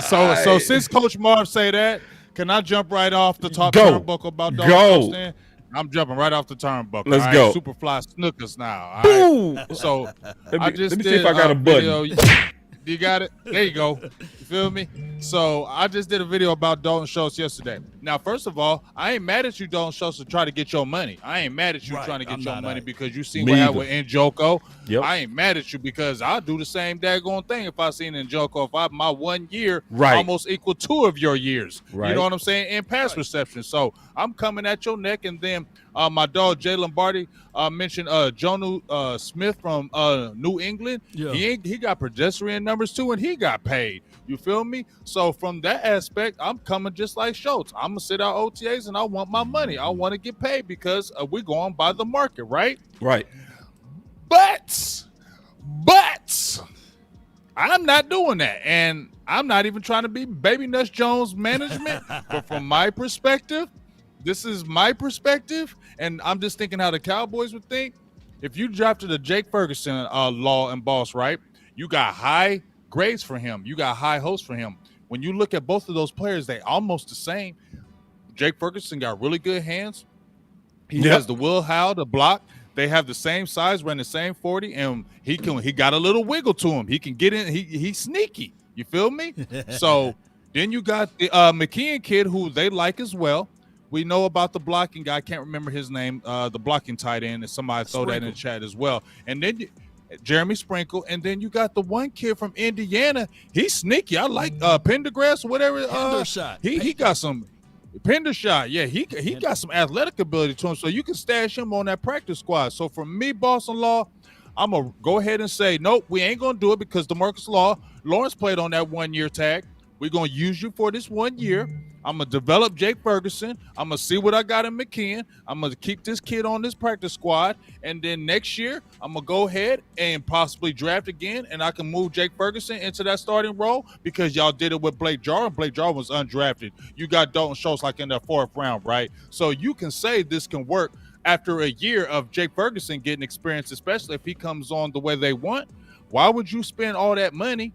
So since Coach Marv say that, can I jump right off the top turnbuckle about Dalton? I'm jumping right off the turnbuckle. Let's go. Superfly Snookers now. Boom. Right? So let me see if I got a button. You got it? There you go. You feel me? So I just did a video about Dalton Schultz yesterday. Now, first of all, I ain't mad at you, Dalton Schultz, to try to get your money. I ain't mad at you trying to get your money because you seen what happened with Njoku. Yep. I ain't mad at you because I'll do the same daggone thing if I seen Njoku. If my 1 year almost equal 2 of your years. Right. You know what I'm saying? In pass reception. So I'm coming at your neck. And then my dog, Jay Lombardi, mentioned Jonu Smith from New England. Yeah. He got pedestrian numbers too, and he got paid. You feel me? So from that aspect, I'm coming just like Schultz. I'm going to sit out OTAs, and I want my money. I want to get paid because we're going by the market, right? Right. But I'm not doing that. And I'm not even trying to be Baby Nuts Jones management. But from my perspective, this is my perspective, and I'm just thinking how the Cowboys would think. If you drafted a Jake Ferguson Law and Boss, right, you got high grades for him. You got high hopes for him. when you look at both of those players, they almost the same. Jake Ferguson got really good hands. He has the will-how to block. They have the same size, run the same 40, and he got a little wiggle to him. He can get in. He's sneaky. You feel me? So then you got the McKeon kid, who they like as well. We know about the blocking guy. I can't remember his name. The blocking tight end, and somebody throw that in the chat as well. And then Jeremy Sprinkle, and then you got the one kid from Indiana. He's sneaky. I like Pendergrass or whatever. He got some Pendershot. Yeah, he got some athletic ability to him, so you can stash him on that practice squad. So for me, Boston Law, I'm gonna go ahead and say nope. We ain't gonna do it because DeMarcus Lawrence played on that 1 year tag. We're gonna use you for this 1 year. I'm going to develop Jake Ferguson. I'm going to see what I got in McKeon. I'm going to keep this kid on this practice squad. And then next year, I'm going to go ahead and possibly draft again, and I can move Jake Ferguson into that starting role because y'all did it with Blake Jarwin. Blake Jarwin was undrafted. You got Dalton Schultz like in the 4th round, right? So you can say this can work after a year of Jake Ferguson getting experience, especially if he comes on the way they want. Why would you spend all that money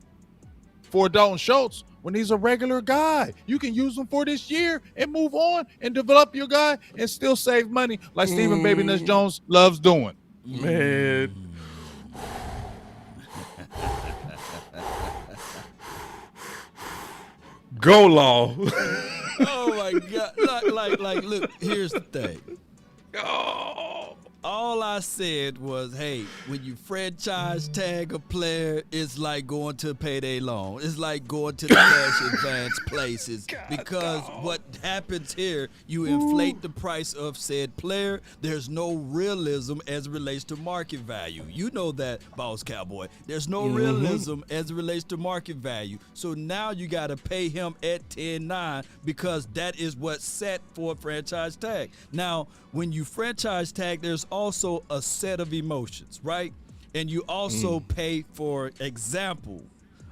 for Dalton Schultz when he's a regular guy? You can use him for this year and move on and develop your guy and still save money like Stephen Baby Nuts Jones loves doing. Man. Go Law. Oh my God. Like, look, here's the thing. Oh. All I said was, hey, when you franchise tag a player, it's like going to payday loan. It's like going to the cash advance places because what happens here, you inflate the price of said player. There's no realism as it relates to market value. You know that, Boss Cowboy. There's no realism as it relates to market value. So now you got to pay him at 10-9 because that is what's set for a franchise tag. Now, when you franchise tag, there's also a set of emotions, right? And you also pay, for example,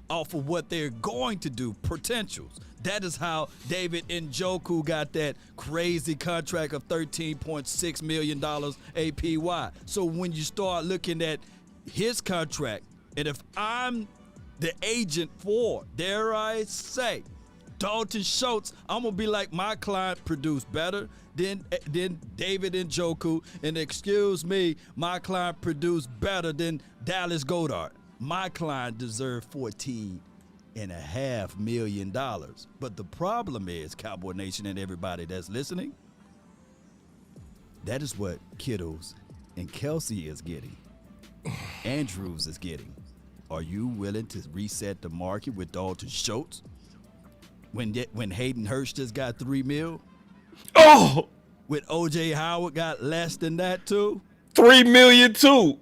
off of what they're going to do, potentials. That is how David Njoku got that crazy contract of $13.6 million APY. So when you start looking at his contract, and if I'm the agent for, dare I say, Dalton Schultz, I'm going to be like, my client produced better than David Njoku, and excuse me, my client produced better than Dallas Goedert. My client deserved $14.5 million. But the problem is, Cowboy Nation and everybody that's listening, that is what Kittles and Kelsey is getting. Andrews is getting. Are you willing to reset the market with Dalton Schultz? When Hayden Hurst just got $3 million? Oh! With O.J. Howard got less than that too? $3 million too.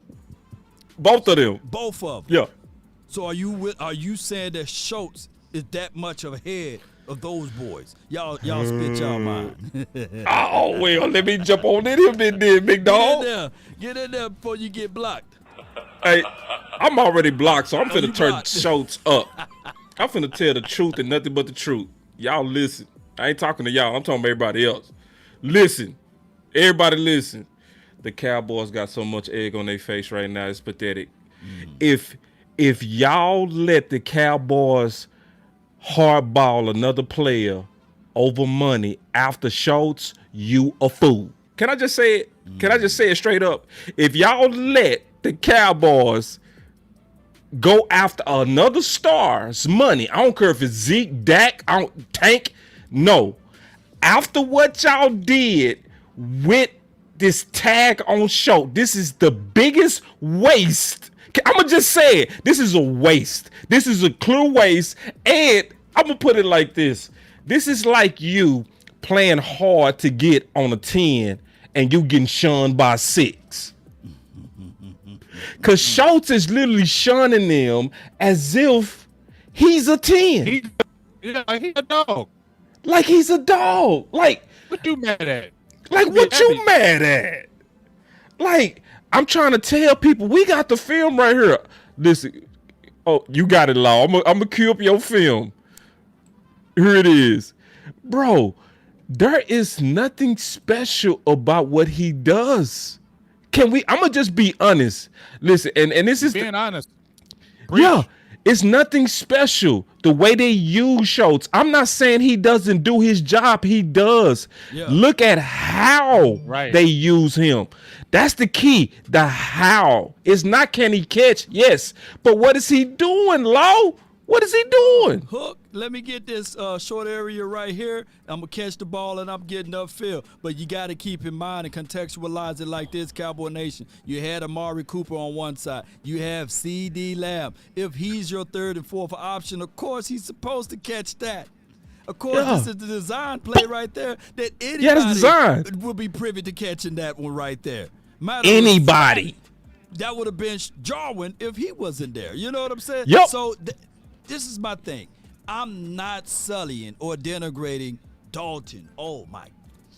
Both of them. Both of them. Yeah. So are you saying that Schultz is that much ahead of those boys? Y'all spit y'all mind. Oh, well, let me jump on in him then, big dog. Get in there before you get blocked. Hey, I'm already blocked, so I'm finna turn Schultz up. I'm finna tell the truth and nothing but the truth. Y'all listen. I ain't talking to y'all. I'm talking to everybody else. Listen. Everybody listen. The Cowboys got so much egg on their face right now. It's pathetic. If y'all let the Cowboys hardball another player over money after Schultz, you a fool. Can I just say it? Can I just say it straight up? If y'all let the Cowboys go after another star's money, I don't care if it's Zeke, Dak, Tank, no. After what y'all did with this tag on Schultz, this is the biggest waste. I'm going to just say it. This is a waste. This is a clear waste. And I'm going to put it like this. This is like you playing hard to get on a 10 and you getting shunned by 6. Because Schultz is literally shunning them as if he's a 10. He's a dog. Like he's a dog. Like, what you mad at? Like, what you mad at? Like, I'm trying to tell people, we got the film right here. Listen, oh, you got it, Law. I'm going to cue up your film. Here it is. Bro, there is nothing special about what he does. I'm going to just be honest. Listen, and this is... Being honest. Yeah. It's nothing special. The way they use Schultz. I'm not saying he doesn't do his job. He does. Yeah. Look at how they use him. That's the key. The how. It's not can he catch? Yes. But what is he doing, Lo? What is he doing? Hook, let me get this short area right here. I'm going to catch the ball and I'm getting upfield. But you got to keep in mind and contextualize it like this, Cowboy Nation. You had Amari Cooper on one side. You have C.D. Lamb. If he's your third and fourth option, of course he's supposed to catch that. Of course, this is the design play right there that anybody will be privy to catching that one right there. Anybody. That would have been Jarwin if he wasn't there. You know what I'm saying? Yep. So this is my thing. I'm not sullying or denigrating Dalton. Oh, my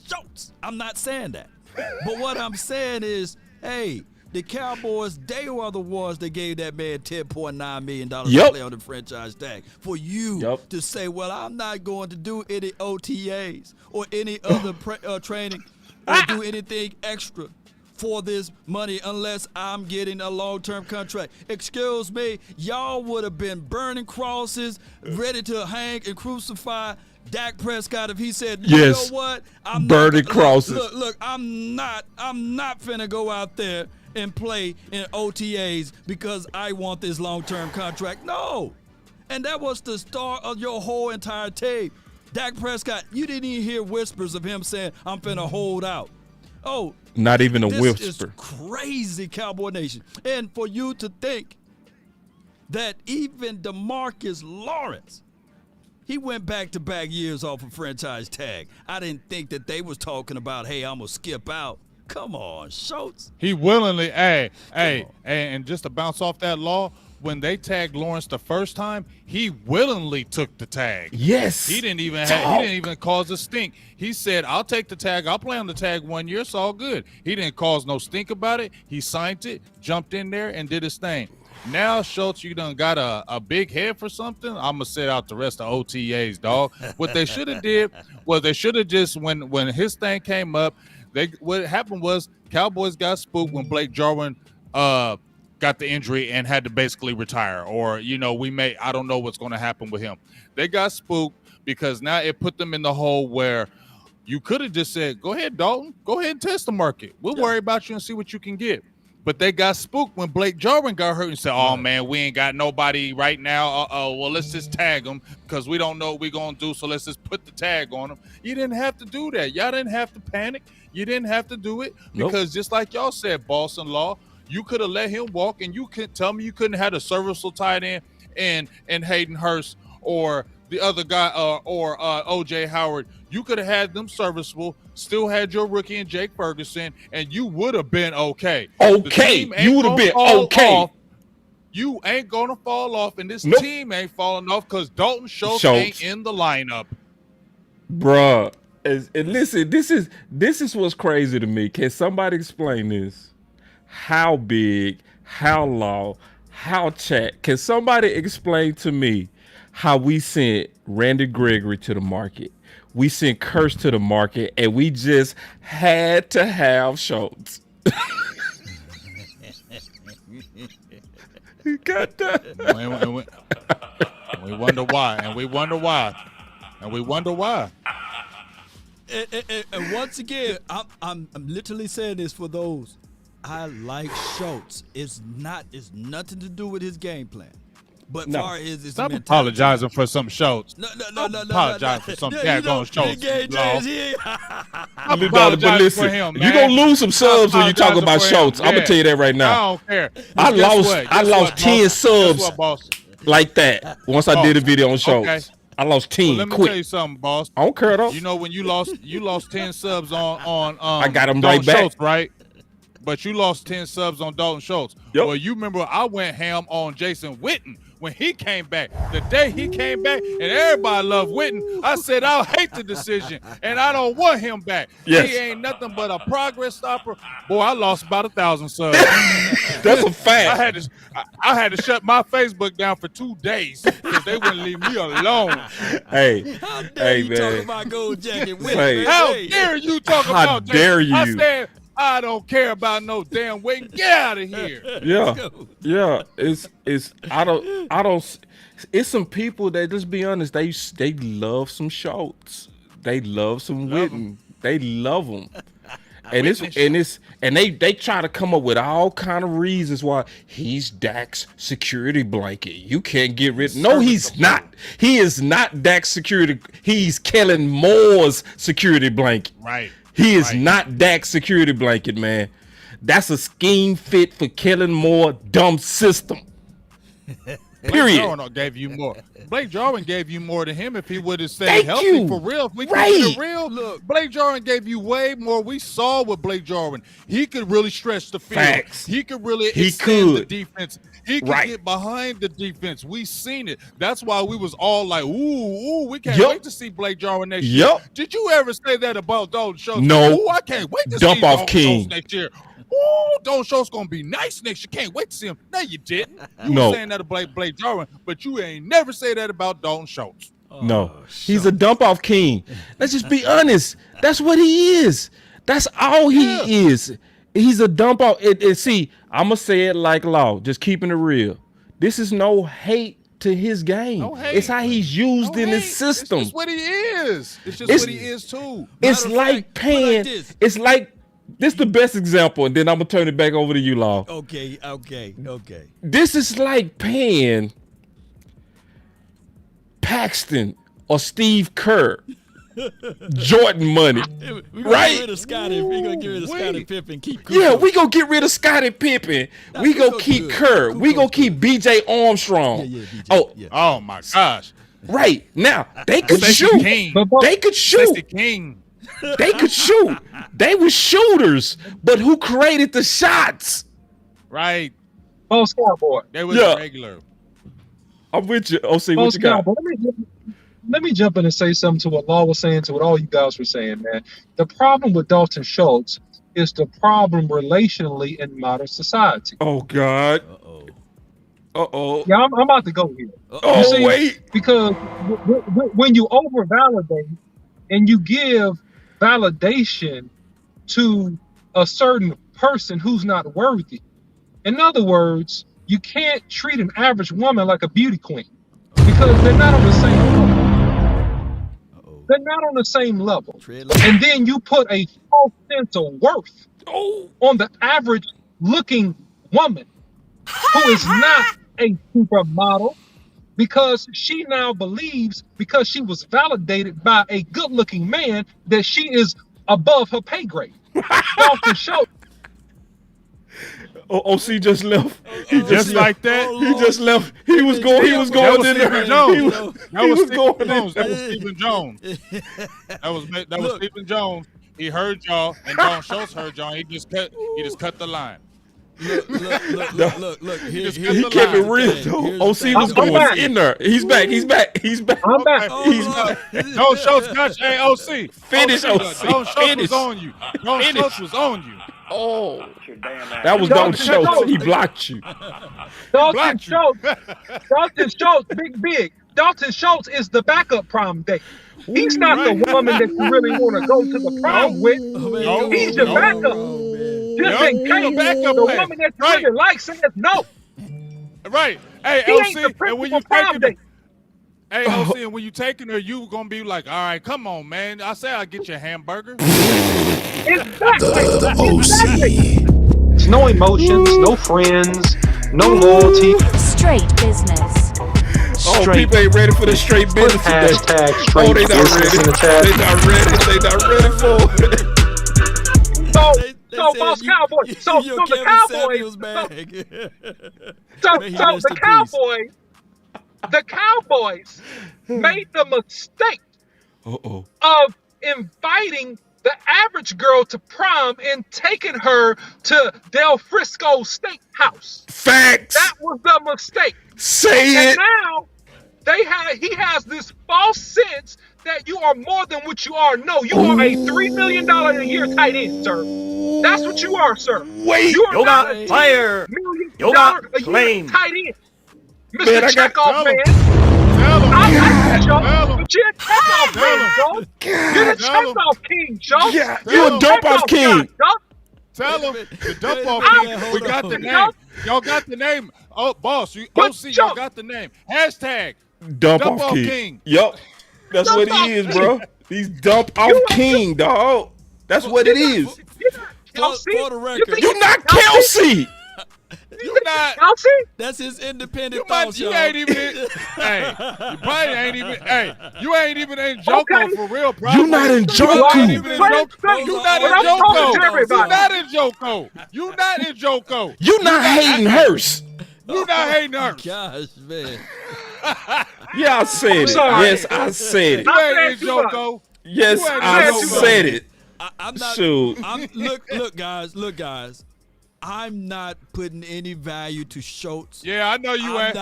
Schultz. I'm not saying that. But what I'm saying is, hey, the Cowboys, they are the ones that gave that man $10.9 million to play on the franchise tag. For you to say, well, I'm not going to do any OTAs or any other training or do anything extra for this money unless I'm getting a long-term contract. Excuse me, y'all would have been burning crosses, ready to hang and crucify Dak Prescott if he said, you know what? I'm burning crosses. Look, I'm not finna go out there and play in OTAs because I want this long-term contract. No. And that was the start of your whole entire tape. Dak Prescott, you didn't even hear whispers of him saying, I'm finna hold out. Oh, not even a whisper. This is crazy, Cowboy Nation. And for you to think that even DeMarcus Lawrence, he went back-to-back years off a franchise tag. I didn't think that they was talking about, hey, I'm going to skip out. Come on, Schultz. He willingly, and just to bounce off that law, when they tagged Lawrence the first time, he willingly took the tag. Yes. He didn't even cause a stink. He said, I'll take the tag. I'll play on the tag 1 year. It's all good. He didn't cause no stink about it. He signed it, jumped in there, and did his thing. Now, Schultz, you done got a big head for something. I'm going to sit out the rest of OTAs, dog. What they should have did was they should have just, when his thing came up, what happened was Cowboys got spooked when Blake Jarwin got the injury and had to basically retire, or I don't know what's going to happen with him. They got spooked because now it put them in the hole where you could have just said, go ahead, Dalton, go ahead and test the market. We'll worry about you and see what you can get. But they got spooked when Blake Jarwin got hurt and said, oh, man, we ain't got nobody right now. Well, let's just tag him because we don't know what we're going to do, so let's just put the tag on him. You didn't have to do that. Y'all didn't have to panic. You didn't have to do it because just like y'all said, Boston Law, you could have let him walk, and you could tell me you couldn't have a serviceable tight end and Hayden Hurst or the other guy or O.J. Howard. You could have had them serviceable, still had your rookie and Jake Ferguson, and you would have been okay. Okay, you would have been okay. You ain't going to fall off, and this team ain't falling off because Dalton Schultz ain't in the lineup. Bruh, and listen, this is what's crazy to me. Can somebody explain this? How big, how long, how chat? Can somebody explain to me how we sent Randy Gregory to the market? We sent Kurtz to the market, and we just had to have Schultz. You got that? And we wonder why. And we wonder why. And once again, I'm literally saying this for those. I like Schultz. It's nothing to do with his game plan. But far as his stop apologizing for some Schultz. No. Apologize for some daggone Schultz. I'm apologizing for him, man. You're going to lose some subs when you talk about Schultz. I'm going to tell you that right now. I don't care. I lost 10 subs like that once I did a video on Schultz. Okay. I lost 10 let me quick. Tell you something, boss. I don't care though. You know when you lost 10 subs on I got them Dalton right back. Schultz, right? But you lost 10 subs on Dalton Schultz. Yep. Well, you remember I went ham on Jason Witten when he came back. The day he came back, and everybody loved Witten, I said, I hate the decision, and I don't want him back. Yes. He ain't nothing but a progress stopper. Boy, I lost about 1,000 subs. That's a fact. I had to shut my Facebook down for 2 days because they wouldn't leave me alone. Hey, how dare you talk about Gold Jacket Witten? How dare you talk about How dare you? I don't care about no damn waiting. Get out of here. Yeah. It's I don't. It's some people that, just be honest, they love some Schultz. They love some Witten. They love them. And they try to come up with all kind of reasons why he's Dak's security blanket. You can't get rid. No, he's not. He is not Dak's security. He's Kellen Moore's security blanket. Right. He is not Dak's security blanket, man. That's a scheme fit for Kellen Moore dumb system. Period. Blake Jarwin gave you more. Blake Jarwin gave you more than him if he would have stayed healthy for real. If we keep it real, look, Blake Jarwin gave you way more. We saw with Blake Jarwin. He could really stretch the field. Facts. He could really extend the defense. He could get behind the defense. We seen it. That's why we was all like, ooh, we can't wait to see Blake Jarwin next year. Did you ever say that about Dalton Schultz? No. Ooh, I can't wait to see Dump-off Dalton king. Schultz next year. Ooh, Dalton Schultz gonna be nice next year. Can't wait to see him. No, you didn't. You were saying that about Blake Jarwin, but you ain't never say that about Dalton Schultz. No, he's a dump-off king. Let's just be honest. That's what he is. That's all he is. He's a dump-off. See, I'm going to say it like law, just keeping it real. This is no hate to his game. No hate. It's how he's used in his system. It's just what he is. It's just what he is, too. It's like paying. It's like, this is the best example, and then I'm going to turn it back over to you, Law. Okay. This is like paying Paxton or Steve Kerr Jordan money. We're gonna get rid of Scottie. We're gonna get rid of Scottie Pippen. Keep Kukoc. Yeah, we gonna get rid of Scottie Pippen. We gonna keep Kerr. We gonna keep BJ Armstrong. BJ, oh my gosh! Right now they could shoot. They could shoot. They could shoot. They were shooters, but who created the shots? Right. Most Cowboy. They was regular. I'm with you. OC, what you got? Let me jump in and say something to what Law was saying, to what all you guys were saying, man. The problem with Dalton Schultz is the problem relationally in modern society. Oh, God. Yeah, I'm about to go here. Wait. Because when you over-validate and you give validation to a certain person who's not worthy, in other words, you can't treat an average woman like a beauty queen because they're not on the same level. They're not on the same level. And then you put a false sense of worth on the average looking woman who is not a supermodel because she now believes, because she was validated by a good looking man, that she is above her pay grade. Dalton Schultz. OC just left. He just like that. He just left. He was going in there. That was Stephen Jones. That was Stephen Jones. He heard y'all, and Dalton Schultz heard y'all. He just cut the line. Look. He kept it real. OC was going in there. He's back. I'm back. Dalton Schultz got you. Hey, OC. Finish, OC. Dalton Schultz was on you. Dalton Schultz was on you. Oh, that was Dalton Schultz. He blocked you. Dalton Schultz, big. Dalton Schultz is the backup prom date. He's not the woman that you really want to go to the prom with. He's your backup. Just in case the woman that you really like says no. Right. Hey, LC, and when you taking her, hey, LC, and when you taking her, you gonna be like, all right, come on, man. I say I'll get you a hamburger. The OC. It's no emotions, no friends, no loyalty. Straight business. People ain't ready for the straight business today. Oh, they not ready for it. So Boss Cowboy. So the Cowboys. The Cowboys made the mistake of inviting the average girl to prom and taking her to Del Frisco Steakhouse. Facts. That was the mistake. Say it. And now he has this false sense that you are more than what you are. No, you are a $3 million a year tight end, sir. That's what you are, sir. Wait, you are not a fire. $3 million a year tight end. Mr. Checkoff man. I like you, Joe. But you're a checkoff man, Joe. You're the checkoff king, Joe. Yeah, you're a dump-off king. Tell them the dump off king. We got the name. Y'all got the name. Oh, boss, OC, y'all got the name. Hashtag dump off king. Yup. That's what he is, bro. He's dump off king, dog. That's what it is. For the record, you're not Kelsey. You not Kelsey? That's his independent thoughts. You ain't even. Hey, you probably ain't even. Hey, you ain't even in Joko for real. Probably. You not in Joko. You not in Joko. You not in Joko. You not hating Hurst. You not hating Hurst. Gosh, man. Yeah, I said it. Yes, I said it. You ain't in Joko. Yes, I said it. I'm not. Shoot. Look, guys. I'm not putting any value to Schultz. Yeah, I know you ain't.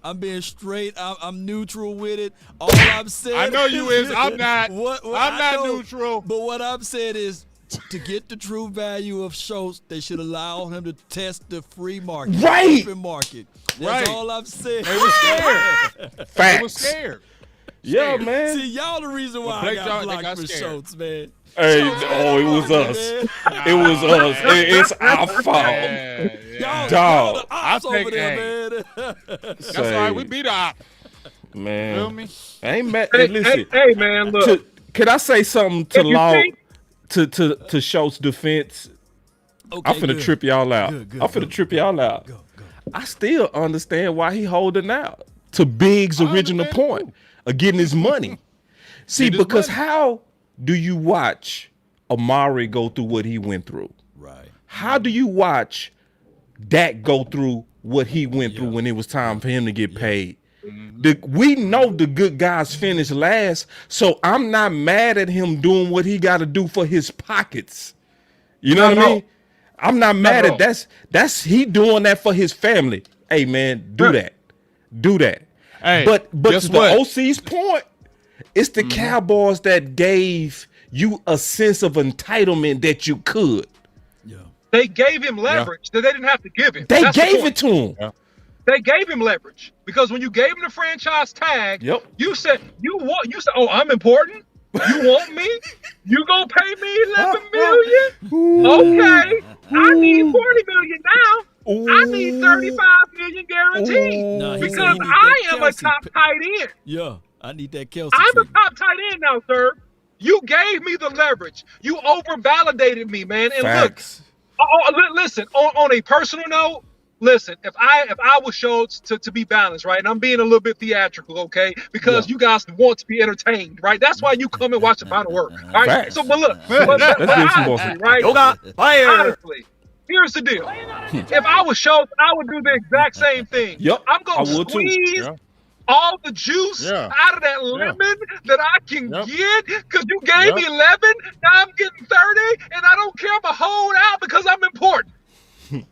I'm being straight. I'm neutral with it. All I'm saying. I know you is. I'm not. I'm not neutral. But what I'm saying is, to get the true value of Schultz, they should allow him to test the free market, right? Open market. That's all I'm saying. They were scared. Facts. They were scared. Yeah, man. See, y'all the reason why I got blocked for Schultz, man. Hey, it was us. It was us. It's our fault. Dog. I over there, man. That's all right. We beat the op. Man. Feel me? I ain't mad. Listen. Hey, man, look. Can I say something to Law to Schultz's defense? Okay, I'm finna trip y'all out. I'm finna trip y'all out. Go. I still understand why he holding out. To Big's original point of getting his money. See, because how do you watch Amari go through what he went through? Right. How do you watch Dak go through what he went through when it was time for him to get paid? We know the good guys finish last, so I'm not mad at him doing what he got to do for his pockets. You know what I mean? I'm not mad at that's he doing that for his family. Hey man, do that. Hey, but to the OC's point, it's the Cowboys that gave you a sense of entitlement that you could. Yeah. They gave him leverage that they didn't have to give him. They gave it to him. Yeah. They gave him leverage because when you gave him the franchise tag, you said, oh, I'm important. You want me? You gonna pay me $11 million? Okay, I need $40 million now. I need $35 million guaranteed because I am a top tight end. Yeah, I need that Kelsey. I'm a top tight end now, sir. You gave me the leverage. You over-validated me, man. And Facts. Look, listen. On a personal note, listen. If I was Schultz to be balanced, right, and I'm being a little bit theatrical, okay, because you guys want to be entertained, right? That's why you come and watch the final work, all right? Facts. So, but look, honestly, right? Honestly. Here's the deal. If I was Schultz, I would do the exact same thing. Yep, I'm going to squeeze all the juice out of that lemon that I can get because you gave me 11. Now I'm getting 30, and I don't care if I hold out because I'm important.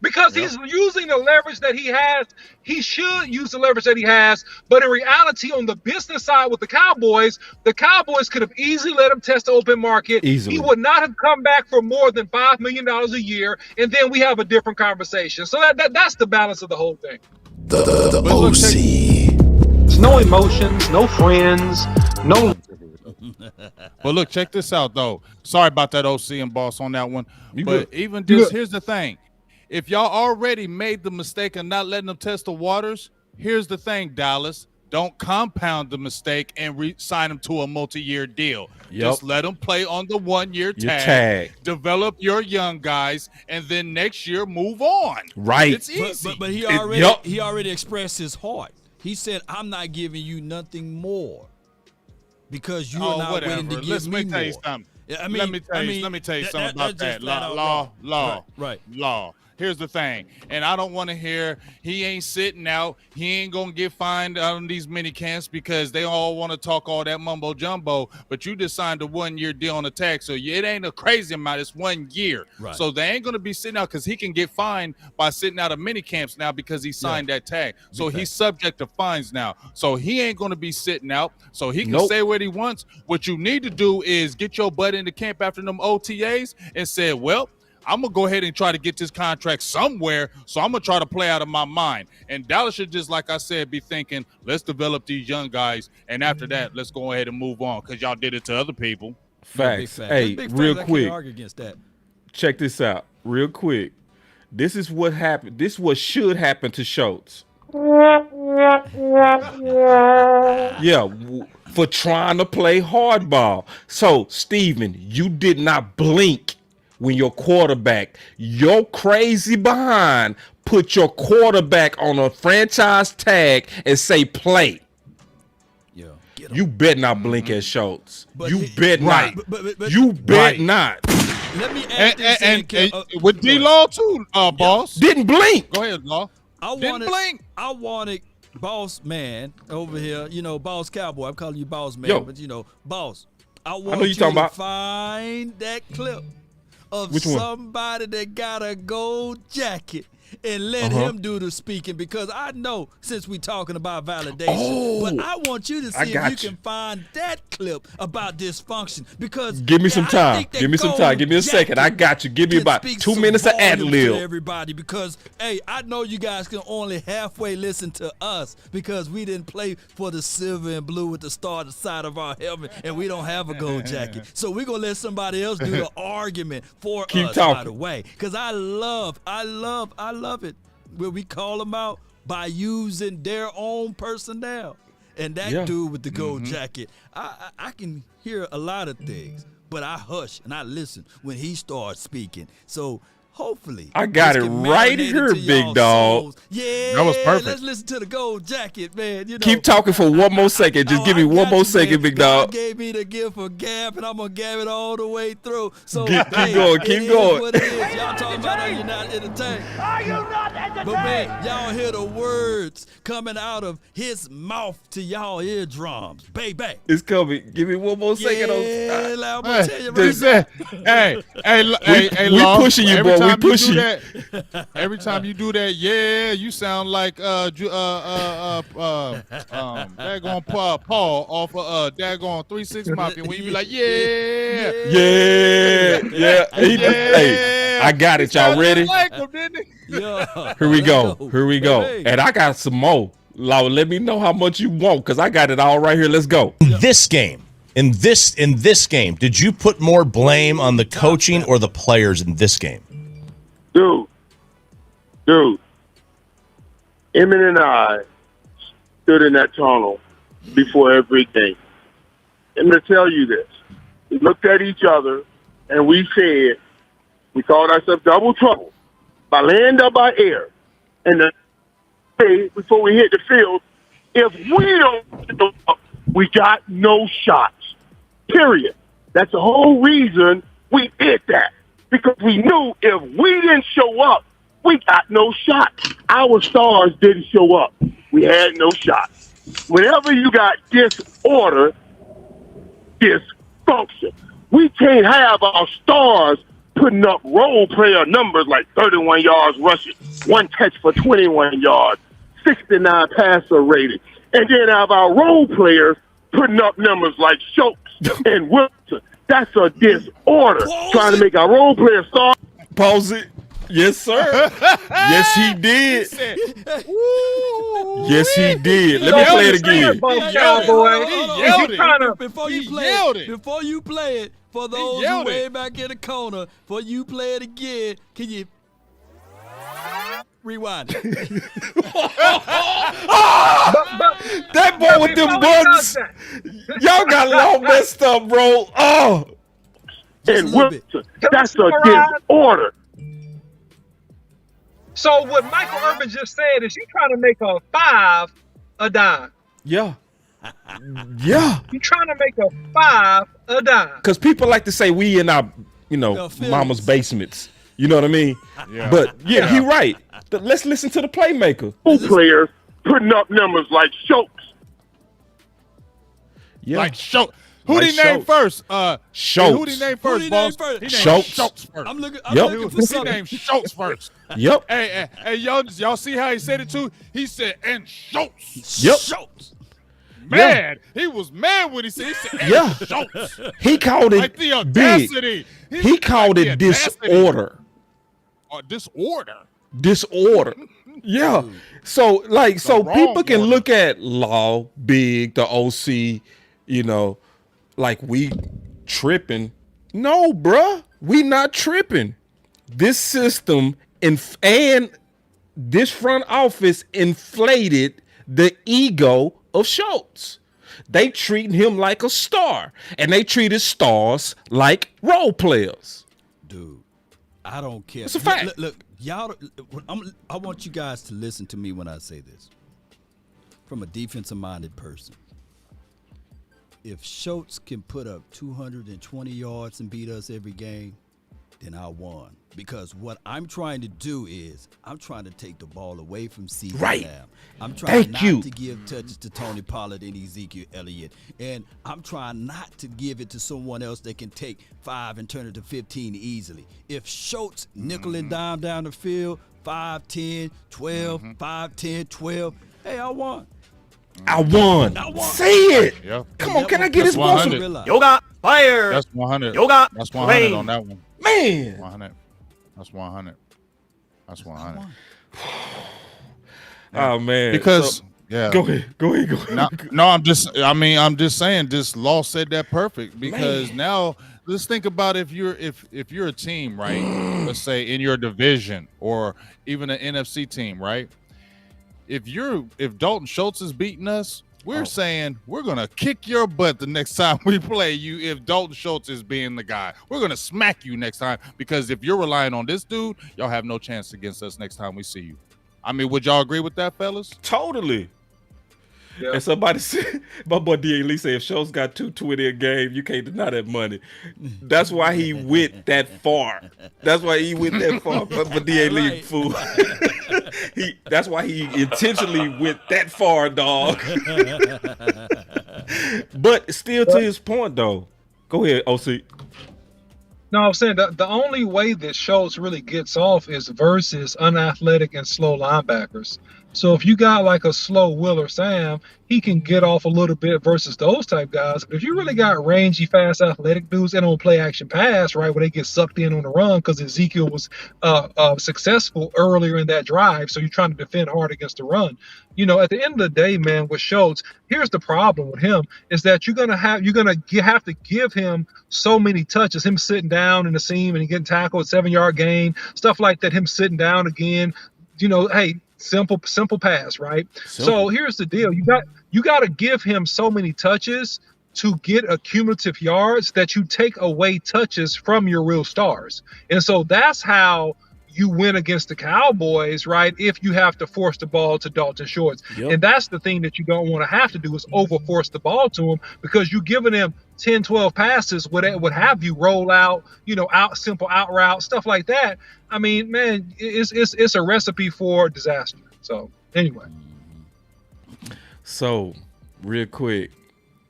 Because he's using the leverage that he has. He should use the leverage that he has. But in reality, on the business side with the Cowboys could have easily let him test the open market. Easily. He would not have come back for more than $5 million a year. And then we have a different conversation. So that's the balance of the whole thing. The OC. No emotions, no friends, no. But look, check this out, though. Sorry about that, OC and boss, on that one. But even just, here's the thing. If y'all already made the mistake of not letting them test the waters, here's the thing, Dallas. Don't compound the mistake and sign them to a multi-year deal. Just let them play on the 1-year tag. Develop your young guys, and then next year move on. Right. It's easy. But he already expressed his heart. He said, "I'm not giving you nothing more because you are not willing to give me more." Tell you something. Yeah, let me tell you something about that. Law. Here's the thing, and I don't want to hear he ain't sitting out. He ain't going to get fined on these mini camps because they all want to talk all that mumbo jumbo, but you just signed a 1-year deal on the tag, so it ain't a crazy amount. It's 1 year. Right. So they ain't going to be sitting out because he can get fined by sitting out of mini camps now because he signed that tag. So he's subject to fines now. So he ain't going to be sitting out, so he can say what he wants. What you need to do is get your butt into camp after them OTAs and say, well, I'm going to go ahead and try to get this contract somewhere, so I'm going to try to play out of my mind. And Dallas should just, like I said, be thinking, let's develop these young guys, and after that, let's go ahead and move on because y'all did it to other people. Facts. Hey, real quick. Argue against that. check this out real quick. This is what happened. This is what should happen to Schultz. Yeah, for trying to play hardball. So, Steven, you did not blink when your quarterback, your crazy behind, put your quarterback on a franchise tag and say play. Yeah, you bet not blink at Schultz. But you bet not. You bet not. Let me add this and with D-Law too, boss. Didn't blink. Go ahead, Law. Didn't blink. I wanted Boss Man over here, Boss Cowboy. I'm calling you Boss Man, but Boss. I want know you talking to about. find that clip of Which one? somebody that got a gold jacket and let him do the speaking, because I know since we talking about validation, but I want you to see if you can find that clip about dysfunction, because give me some time. Give me some time. Give me a second. I got you. Give me about 2 minutes of ad lib. Everybody, because hey, I know you guys can only halfway listen to us because we didn't play for the silver and blue with the star at the side of our helmet, and we don't have a gold jacket. So we're gonna let somebody else do the argument for us. By the way, because I love it where we call them out by using their own personnel. And that dude with the gold jacket, I can hear a lot of things, but I hush and I listen when he starts speaking. So hopefully I got it right here, big dog. Souls. Yeah, that was perfect. Let's listen to the gold jacket, man. Keep talking for one more second. Just give me one more second, big dog. God gave me the gift of gab, and I'm gonna gab it all the way through. So keep going. Keep going. What it is. Y'all talking about how you're not entertained? Are you not entertained? But man, y'all hear the words coming out of his mouth to y'all eardrums, baby. It's coming. Give me one more second. Yeah, I'm gonna tell you we pushing you, boy. We pushing you. Every time you do that, you sound like daggone Paul off of daggone 3-6 Mafia when you be like, yeah. Hey, I got it. Y'all ready? Here we go. And I got some more. Let me know how much you want, because I got it all right here. Let's go. This game. In this game, did you put more blame on the coaching or the players in this game? Dude, Emmett and I stood in that tunnel before every game. I'm going to tell you this. We looked at each other and we said, we called ourselves double trouble by land or by air. And the day before we hit the field, if we don't show up, we got no shots. Period. That's the whole reason we did that. Because we knew if we didn't show up, we got no shots. Our stars didn't show up. We had no shots. Whenever you got disorder, dysfunction. We can't have our stars putting up role player numbers like 31 yards rushing, 1 catch for 21 yards, 69 passer rating, and then have our role players putting up numbers like Schultz and Wilson. That's a disorder. Trying to make our role player stars. Pause it. Yes, sir. Yes, he did. Yes, he did. Let me play it again. Before you play it, for those who way back in the corner, before you play it again, can you rewind it? That boy with them buttons. Y'all got it all messed up, bro. Oh. And Wilson, that's a disorder. So what Michael Irvin just said is you trying to make a 5 a dime. Yeah. You trying to make a 5 a dime. Because people like to say we in our, mama's basements. You know what I mean? Yeah. But yeah, he right. Let's listen to the playmaker. Players putting up numbers like Schultz. Yeah. Like Schultz. Who did he name first? Schultz. Who did he name first, boss? He named Schultz. Schultz first. I'm looking for something. He named Schultz first. Yep. Hey, y'all see how he said it too? He said, and Schultz. Yep. Schultz. Man, he was mad when he said, and Schultz. He called it like the audacity. Big. He called it disorder. Disorder. Yeah. So people can look at Law, Big, the OC, like we tripping. No, bruh. We not tripping. this system and this front office inflated the ego of Schultz. They treat him like a star, and they treated stars like role players. Dude, I don't care. It's a fact. Look, y'all. I want you guys to listen to me when I say this. From a defensive-minded person, if Schultz can put up 220 yards and beat us every game, then I won. Because what I'm trying to do is I'm trying to take the ball away from CeeDee Lamb. I'm trying not to give touches to Tony Pollard and Ezekiel Elliott. And I'm trying not to give it to someone else that can take 5 and turn it to 15 easily. If Schultz nickel and dime down the field, 5, 10, 12, 5, 10, 12, hey, I won. I won. Say it. Yep. Come on, can I get his voice? Yoga fire. That's 100. Yoga. That's 100 on that one. Man. 100. That's 100. That's 100. Oh man. Because yeah. Go ahead. No, I'm just saying this law said that perfect because now let's think about if you're a team, right? Let's say in your division or even an NFC team, right? If Dalton Schultz is beating us, we're saying we're gonna kick your butt the next time we play you. If Dalton Schultz is being the guy, we're gonna smack you next time because if you're relying on this dude, y'all have no chance against us next time we see you. I mean, would y'all agree with that, fellas? Totally. Yeah. And somebody said, my boy D.A. Lee said, if Schultz got 220 a game, you can't deny that money. That's why he went that far. That's why he went that far. But D.A. Lee, fool. That's why he intentionally went that far, dog. But still to his point, though. Go ahead, OC. No, I'm saying the only way that Schultz really gets off is versus unathletic and slow linebackers. So if you got like a slow Will or Sam, he can get off a little bit versus those type guys. But if you really got rangy, fast, athletic dudes that don't play action pass, right, where they get sucked in on the run because Ezekiel was successful earlier in that drive, so you're trying to defend hard against the run. You know, at the end of the day, man, with Schultz, here's the problem with him is that you're gonna have to give him so many touches. Him sitting down in the seam and he getting tackled, 7-yard gain, stuff like that. Him sitting down again. You know, hey. Simple pass, right? So here's the deal. You got to give him so many touches to get accumulative yards that you take away touches from your real stars. And so that's how you win against the Cowboys, right? If you have to force the ball to Dalton Schultz. Yep. And that's the thing that you don't want to have to do is over-force the ball to him because you're giving him 10, 12 passes would have you roll out, simple out route, stuff like that. I mean, man, it's a recipe for disaster. So, anyway. So, real quick,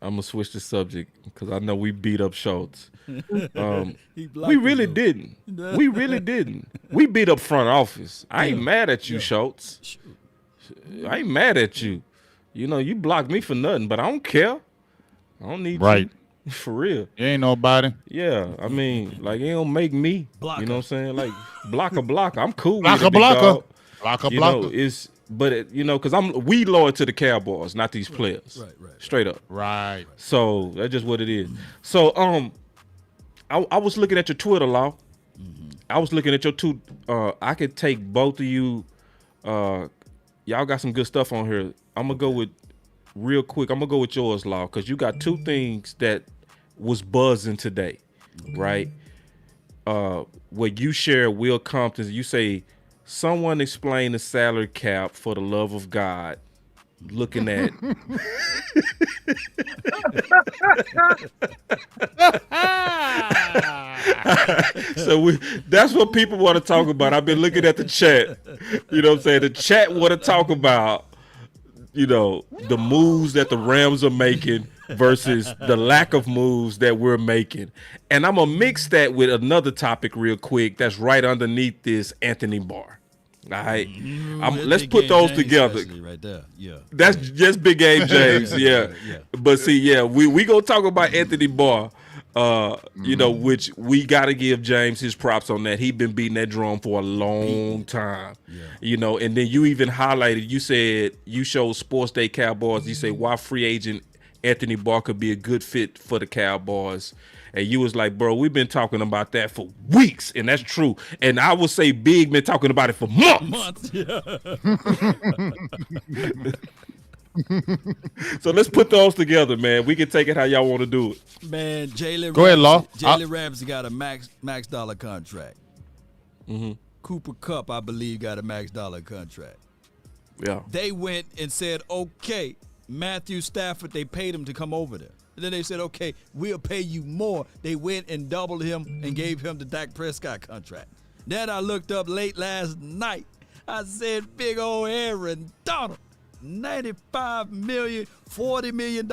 I'm going to switch the subject because I know we beat up Schultz. We really didn't. We really didn't. We beat up front office. I ain't mad at you, Schultz. I ain't mad at you. You know, you blocked me for nothing, but I don't care. I don't need you. For real. You ain't nobody. Yeah. I mean, like, it don't make me. Blocker. You know what I'm saying? Like, blocker. I'm cool with it, big dog. Blocker. Because we loyal to the Cowboys, not these players. Right. Straight up. Right. So, that's just what it is. So, I was looking at your Twitter, Law. Mm-hmm. I was looking at your two. I could take both of you. Y'all got some good stuff on here. I'm going to go with, real quick, I'm going to go with yours, Law, because you got two things that was buzzing today, right? Where you share Will Compton's, you say, someone explain the salary cap for the love of God. Looking at that's what people want to talk about. I've been looking at the chat. You know what I'm saying? The chat want to talk about, the moves that the Rams are making versus the lack of moves that we're making. And I'm going to mix that with another topic real quick that's right underneath this, Anthony Barr. All right, let's put those together. Right there. Yeah, that's just Big Game James. Yeah. But see, we gonna talk about Anthony Barr. Which we got to give James his props on that. He been beating that drum for a long time. Yeah. And then you even highlighted. You said you showed Sports Day Cowboys. You say why free agent Anthony Barr could be a good fit for the Cowboys. And you was like, bro, we've been talking about that for weeks, and that's true. And I would say Big been talking about it for months. Yeah. So let's put those together, man. We can take it how y'all want to do it. Man, Go ahead, Law. Jalen Ramsey got a max dollar contract. Mm-hmm. Cooper Kupp, I believe, got a max dollar contract. Yeah. They went and said, okay, Matthew Stafford, they paid him to come over there. And then they said, okay, we'll pay you more. They went and doubled him and gave him the Dak Prescott contract. Then I looked up late last night. I said, big old Aaron Donald, $95 million, $40 million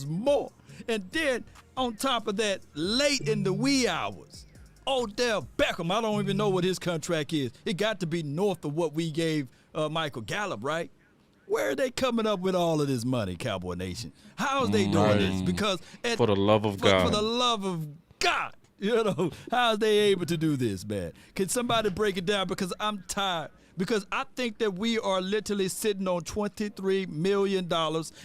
more. And then on top of that, late in the wee hours, Odell Beckham, I don't even know what his contract is. It got to be north of what we gave Michael Gallup, right? Where are they coming up with all of this money, Cowboy Nation? How is they doing this? Because for the love of God. For the love of God, how are they able to do this, man? Can somebody break it down? Because I'm tired. Because I think that we are literally sitting on $23 million,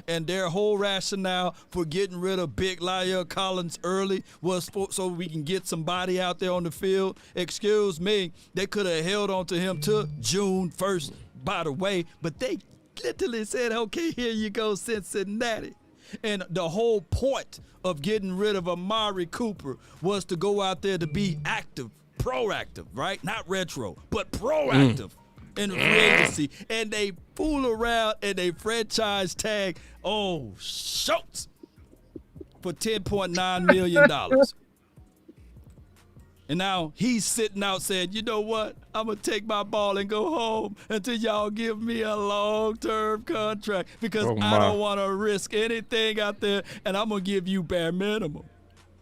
and their whole rationale for getting rid of Big La'el Collins early was so we can get somebody out there on the field. Excuse me, they could have held on to him till June 1st, by the way, but they literally said, okay, here you go, Cincinnati. And the whole point of getting rid of Amari Cooper was to go out there to be active, proactive, right? Not retro, but proactive. In the free agency, and they fool around and they franchise tag Schultz for $10.9 million. And now he's sitting out saying, you know what? I'm going to take my ball and go home until y'all give me a long-term contract because I don't want to risk anything out there, and I'm going to give you bare minimum.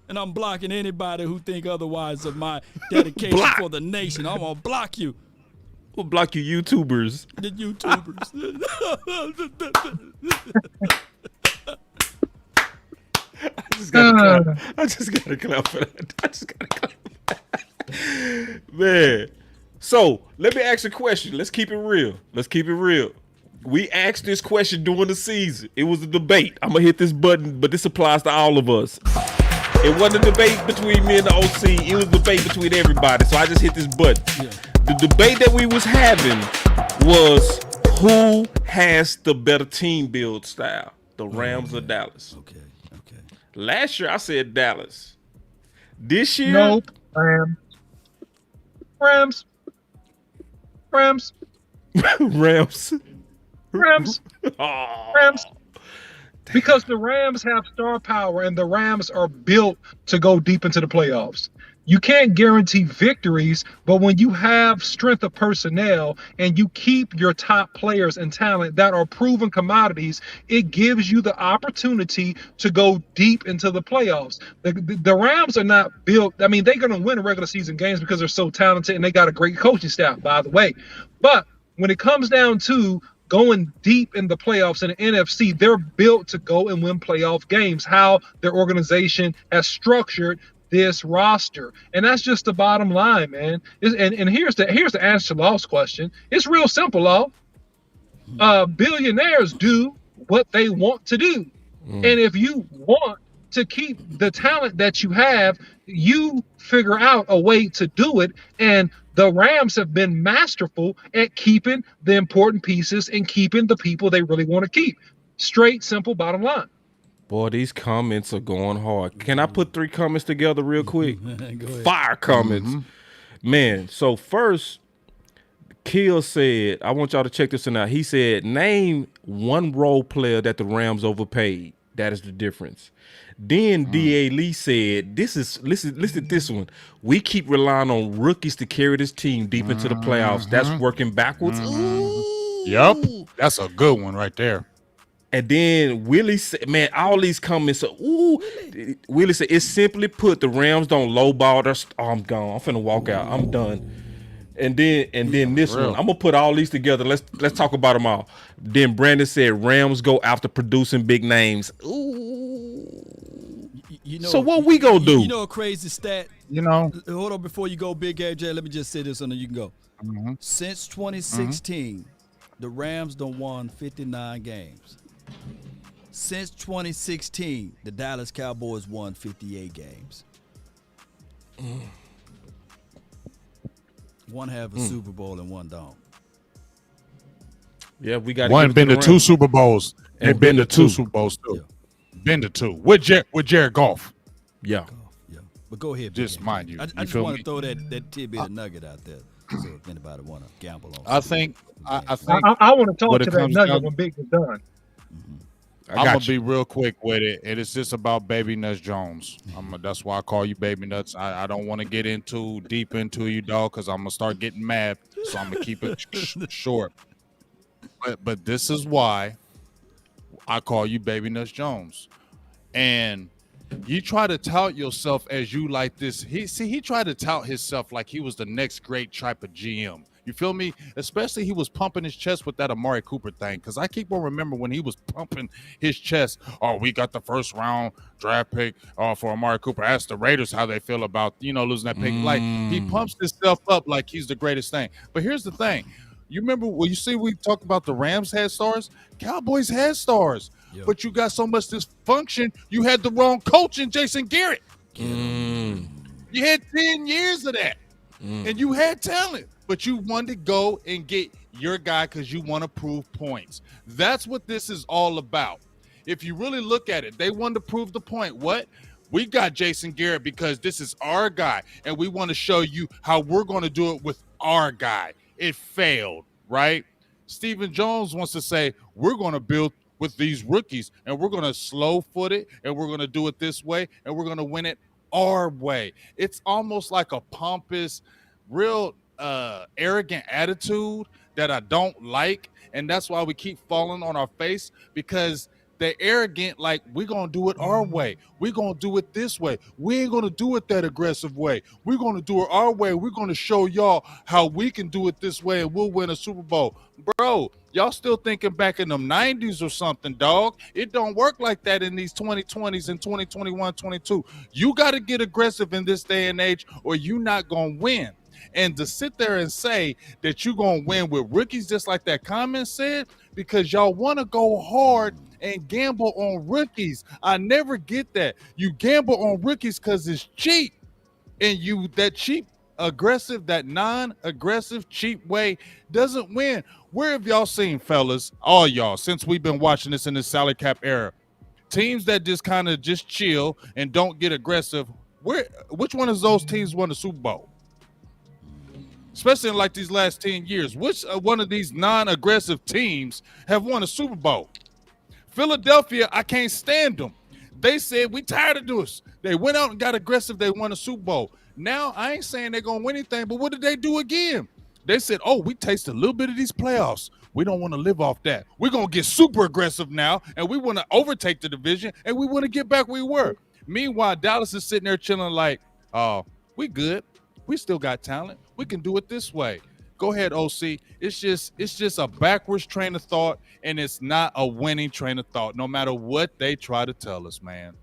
And I'm blocking anybody who think otherwise of my dedication for the nation. I'm going to block you. We'll block you YouTubers. The YouTubers. I just got to clap for that. Man. So, let me ask a question. Let's keep it real. We asked this question during the season. It was a debate. I'm going to hit this button, but this applies to all of us. It wasn't a debate between me and the OC. It was a debate between everybody. So I just hit this button. Yeah. The debate that we was having was who has the better team build style, the Rams or Dallas? Okay. Last year I said Dallas. This year, nope. Rams. Because the Rams have star power and the Rams are built to go deep into the playoffs. You can't guarantee victories, but when you have strength of personnel and you keep your top players and talent that are proven commodities, it gives you the opportunity to go deep into the playoffs. The Rams are not built. I mean, they're going to win regular season games because they're so talented and they got a great coaching staff, by the way. But when it comes down to going deep in the playoffs in the NFC, they're built to go and win playoff games, how their organization has structured this roster. And that's just the bottom line, man. And here's the answer to Law's question. It's real simple, Law. Billionaires do what they want to do. And if you want to keep the talent that you have, you figure out a way to do it. And the Rams have been masterful at keeping the important pieces and keeping the people they really want to keep. Straight, simple, bottom line. Boy, these comments are going hard. Can I put 3 comments together real quick? Fire comments. Man, so first, Kill said, I want y'all to check this one out. He said, name one role player that the Rams overpaid. That is the difference. Then D.A. Lee said, listen to this one. We keep relying on rookies to carry this team deep into the playoffs. That's working backwards. Yep. That's a good one right there. And then Willie said, man, all these comments are, Willie said, it's simply put, the Rams don't lowball us. Oh, I'm gone. I'm finna walk out. I'm done. And then this one, I'm gonna put all these together. Let's talk about them all. Then Brandon said, Rams go after producing big names. So what we gonna do? You know a crazy stat? Hold on, before you go, Big AJ, let me just say this and then you can go. Since 2016, the Rams done won 59 games. Since 2016, the Dallas Cowboys won 58 games. One have a Super Bowl and one don't. Yeah, we got one been to 2 Super Bowls and been to 2 Super Bowls too. Yeah. Been to 2 with Jared Goff. Yeah. But go ahead. Just mind you. I just want to throw that tidbit of nugget out there. So if anybody want to gamble on. I want to talk to that nugget when Big is done. I'm gonna be real quick with it, and it's just about Baby Nuts Jones. That's why I call you Baby Nuts. I don't want to get deep into you, dog, because I'm gonna start getting mad. So I'm gonna keep it short. But this is why I call you Baby Nuts Jones, and you try to tout yourself as you like this. He tried to tout himself like he was the next great type of GM. You feel me? Especially he was pumping his chest with that Amari Cooper thing. Because I keep on remember when he was pumping his chest, we got the first round draft pick for Amari Cooper. Ask the Raiders how they feel about, losing that pick. Like, he pumps himself up like he's the greatest thing. But here's the thing. You remember when we talked about the Rams had stars? Cowboys had stars. Yep. But you got so much dysfunction, you had the wrong coach in Jason Garrett. You had 10 years of that. And you had talent. But you wanted to go and get your guy because you want to prove points. That's what this is all about. If you really look at it, they wanted to prove the point. What? We got Jason Garrett because this is our guy, and we want to show you how we're going to do it with our guy. It failed, right? Stephen Jones wants to say, we're going to build with these rookies, and we're going to slow-foot it, and we're going to do it this way, and we're going to win it our way. It's almost like a pompous, real arrogant attitude that I don't like, and that's why we keep falling on our face, because they're arrogant, like, we're going to do it our way. We're going to do it this way. We ain't going to do it that aggressive way. We're going to do it our way. We're going to show y'all how we can do it this way, and we'll win a Super Bowl. Bro, y'all still thinking back in them 90s or something, dog. It don't work like that in these 2020s and 2021, 22. You got to get aggressive in this day and age, or you not going to win. And to sit there and say that you're going to win with rookies, just like that comment said, because y'all want to go hard and gamble on rookies. I never get that. You gamble on rookies because it's cheap. And that cheap, aggressive, that non-aggressive, cheap way doesn't win. Where have y'all seen, fellas, all y'all, since we've been watching this in this salary cap era, teams that just kind of just chill and don't get aggressive? Which one of those teams won the Super Bowl? Especially in like these last 10 years. Which one of these non-aggressive teams have won a Super Bowl? Philadelphia, I can't stand them. They said, we tired of this. They went out and got aggressive. They won a Super Bowl. Now, I ain't saying they're going to win anything, but what did they do again? They said, we tasted a little bit of these playoffs. We don't want to live off that. We're going to get super aggressive now, and we want to overtake the division, and we want to get back where we were. Meanwhile, Dallas is sitting there chilling like, we good. We still got talent. We can do it this way. Go ahead, OC. It's just a backwards train of thought, and it's not a winning train of thought, no matter what they try to tell us, man.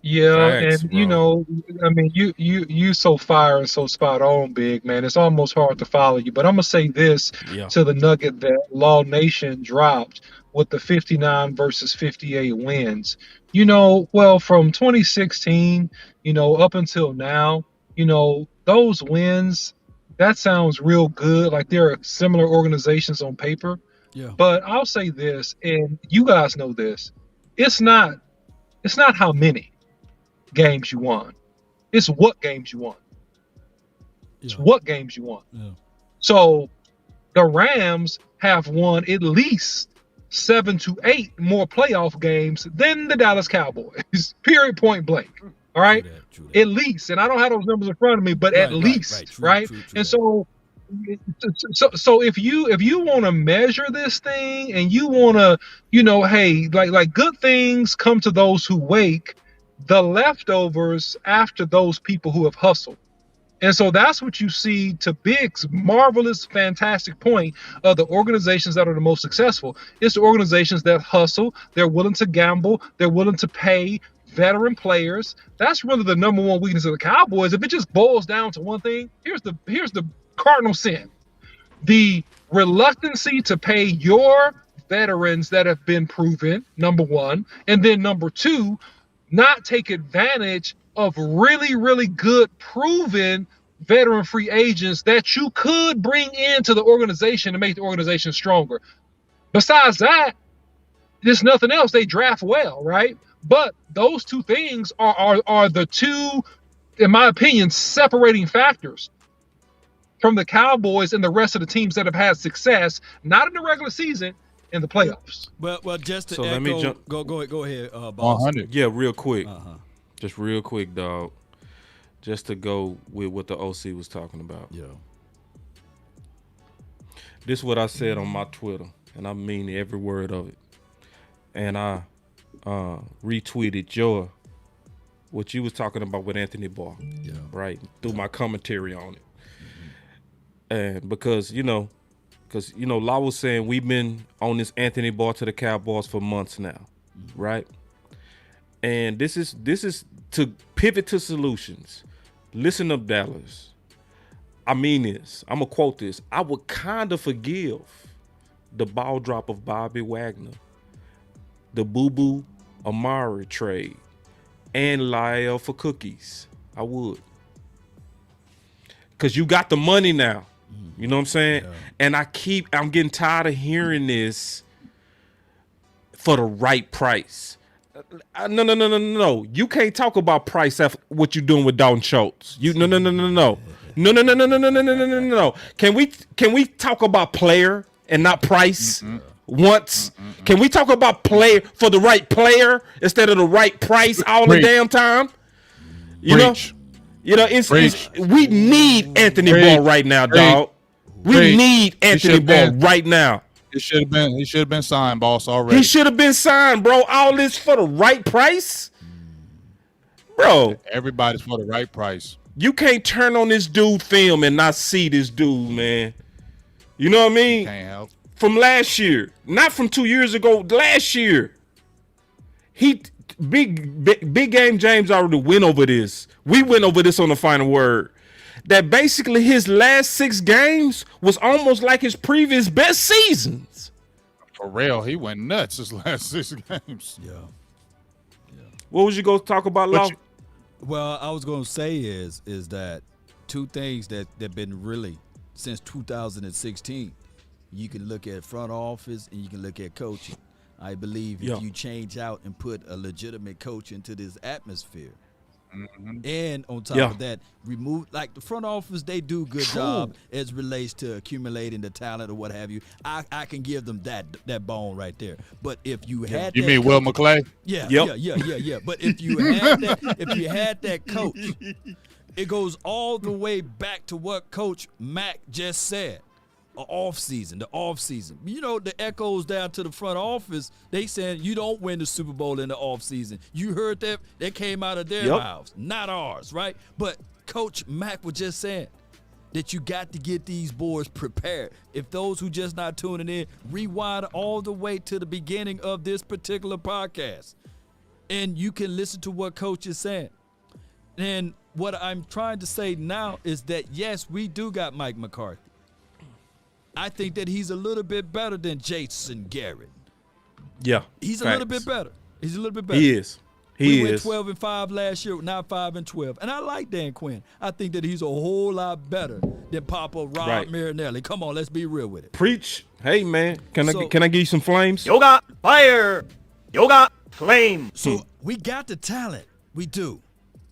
Yeah, thanks, and bro. I mean, you so fire and so spot on, Big Man. It's almost hard to follow you. But I'm gonna say this to the nugget that Law Nation dropped with the 59 versus 58 wins. Well, from 2016, up until now, those wins, that sounds real good. Like there are similar organizations on paper. Yeah. But I'll say this, and you guys know this. It's not how many games you won. It's what games you won. It's what games you won. Yeah. So the Rams have won at least 7 to 8 more playoff games than the Dallas Cowboys. Period, point blank. All right, true that. At least, and I don't have those numbers in front of me, but at least, true, and so if you want to measure this thing and you want to, hey, like good things come to those who wake, the leftovers after those people who have hustled. And so that's what you see, to Big's marvelous, fantastic point of the organizations that are the most successful. It's the organizations that hustle, they're willing to gamble, they're willing to pay veteran players. That's really the number one weakness of the Cowboys. If it just boils down to one thing, here's the cardinal sin: the reluctancy to pay your veterans that have been proven, number one, and then number two, not take advantage of really, really good, proven veteran free agents that you could bring into the organization to make the organization stronger. Besides that, there's nothing else. They draft well, right? But those two things are the two, in my opinion, separating factors from the Cowboys and the rest of the teams that have had success, not in the regular season, in the playoffs. Well, just to So echo, let me jump. Go ahead, boss. 100. Yeah, real quick. Just real quick, dog. Just to go with what the OC was talking about. Yeah. This is what I said on my Twitter, and I mean every word of it. And I retweeted what you was talking about with Anthony Barr, right? Through my commentary on it. And because Law was saying we've been on this Anthony Barr to the Cowboys for months now, right? And this is to pivot to solutions. Listen up, Dallas. I mean this. I'm gonna quote this. I would kind of forgive the ball drop of Bobby Wagner, the Boo Boo Amari trade, and Lyle for cookies. I would. Because you got the money now. You know what I'm saying? Yeah. And I'm getting tired of hearing this for the right price. No. You can't talk about price after what you're doing with Dalton Schultz. No. Can we talk about player and not price? Once. Can we talk about player for the right player instead of the right price all the damn time? You know, we need Anthony Barr right now, dog. We need Anthony Barr right now. He should have been signed, boss, already. He should have been signed, bro. All this for the right price? Bro. Everybody's for the right price. You can't turn on this dude film and not see this dude, man. You know what I mean? Can't help. From last year. Not from 2 years ago. Last year. Big Game James already went over this. We went over this on the Final Word. That basically his last 6 games was almost like his previous best seasons. For real, he went nuts his last 6 games. Yeah. What was you going to talk about, Law? Well, I was going to say is that two things that have been really since 2016. You can look at front office and you can look at coaching. I believe if you change out and put a legitimate coach into this atmosphere, and on top of that, remove like the front office, they do a good job as relates to accumulating the talent or what have you. I can give them that bone right there. But if you had, you mean Will McClay? Yeah. But if you had that coach, it goes all the way back to what Coach Mack just said. The off season. You know, the echoes down to the front office, they saying you don't win the Super Bowl in the off season. You heard that? That came out of their mouths, not ours, right? But Coach Mack was just saying that you got to get these boys prepared. If those who just not tuning in, rewind all the way to the beginning of this particular podcast, and you can listen to what Coach is saying. And what I'm trying to say now is that, yes, we do got Mike McCarthy. I think that he's a little bit better than Jason Garrett. Yeah. He's a little bit better. He is. We went 12-5 last year, now 5-12. And I like Dan Quinn. I think that he's a whole lot better than Papa Rob Marinelli. Come on, let's be real with it. Preach. Hey, man. Can I give you some flames? You got fire. You got flame. So we got the talent. We do.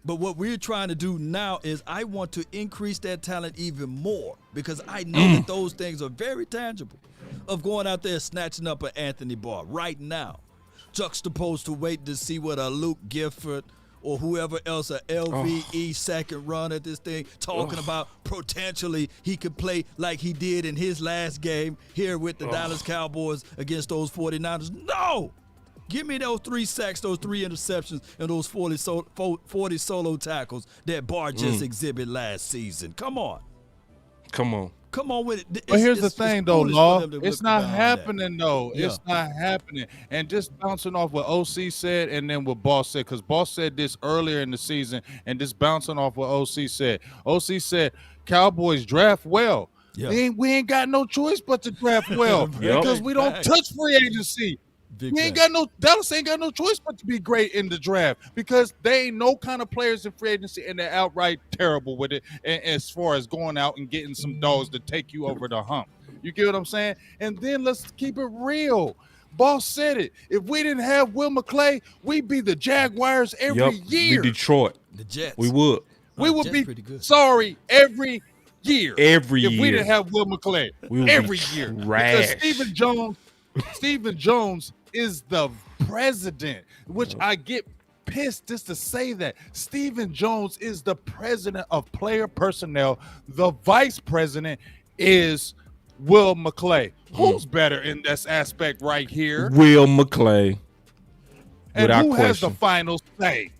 But what we're trying to do now is I want to increase that talent even more because I know that those things are very tangible of going out there snatching up an Anthony Barr right now, juxtaposed to waiting to see what a Luke Gifford or whoever else, a LVE second run at this thing, talking about potentially he could play like he did in his last game here with the Dallas Cowboys against those 49ers. No! Give me those 3 sacks, those 3 interceptions, and those 40 solo tackles that Barr just exhibited last season. Come on with it. But here's the thing, though, Law. It's not happening, though. Yeah. It's not happening. And just bouncing off what OC said and then what Boss said, because Boss said this earlier in the season, and just bouncing off what OC said. OC said Cowboys draft well. Yeah. We ain't got no choice but to draft well because we don't touch free agency. Dallas ain't got no choice but to be great in the draft because they ain't no kind of players in free agency and they're outright terrible with it. And as far as going out and getting some dogs to take you over the hump, you get what I'm saying? And then let's keep it real. Boss said it. If we didn't have Will McClay, we'd be the Jaguars every year. Be Detroit. The Jets. We would. We would be sorry every year. If we didn't have Will McClay. Every year. Trash. Because Stephen Jones is the president, which I get pissed just to say that. Stephen Jones is the president of player personnel. The vice president is Will McClay. Who's better in this aspect right here? Will McClay. And who has the final say?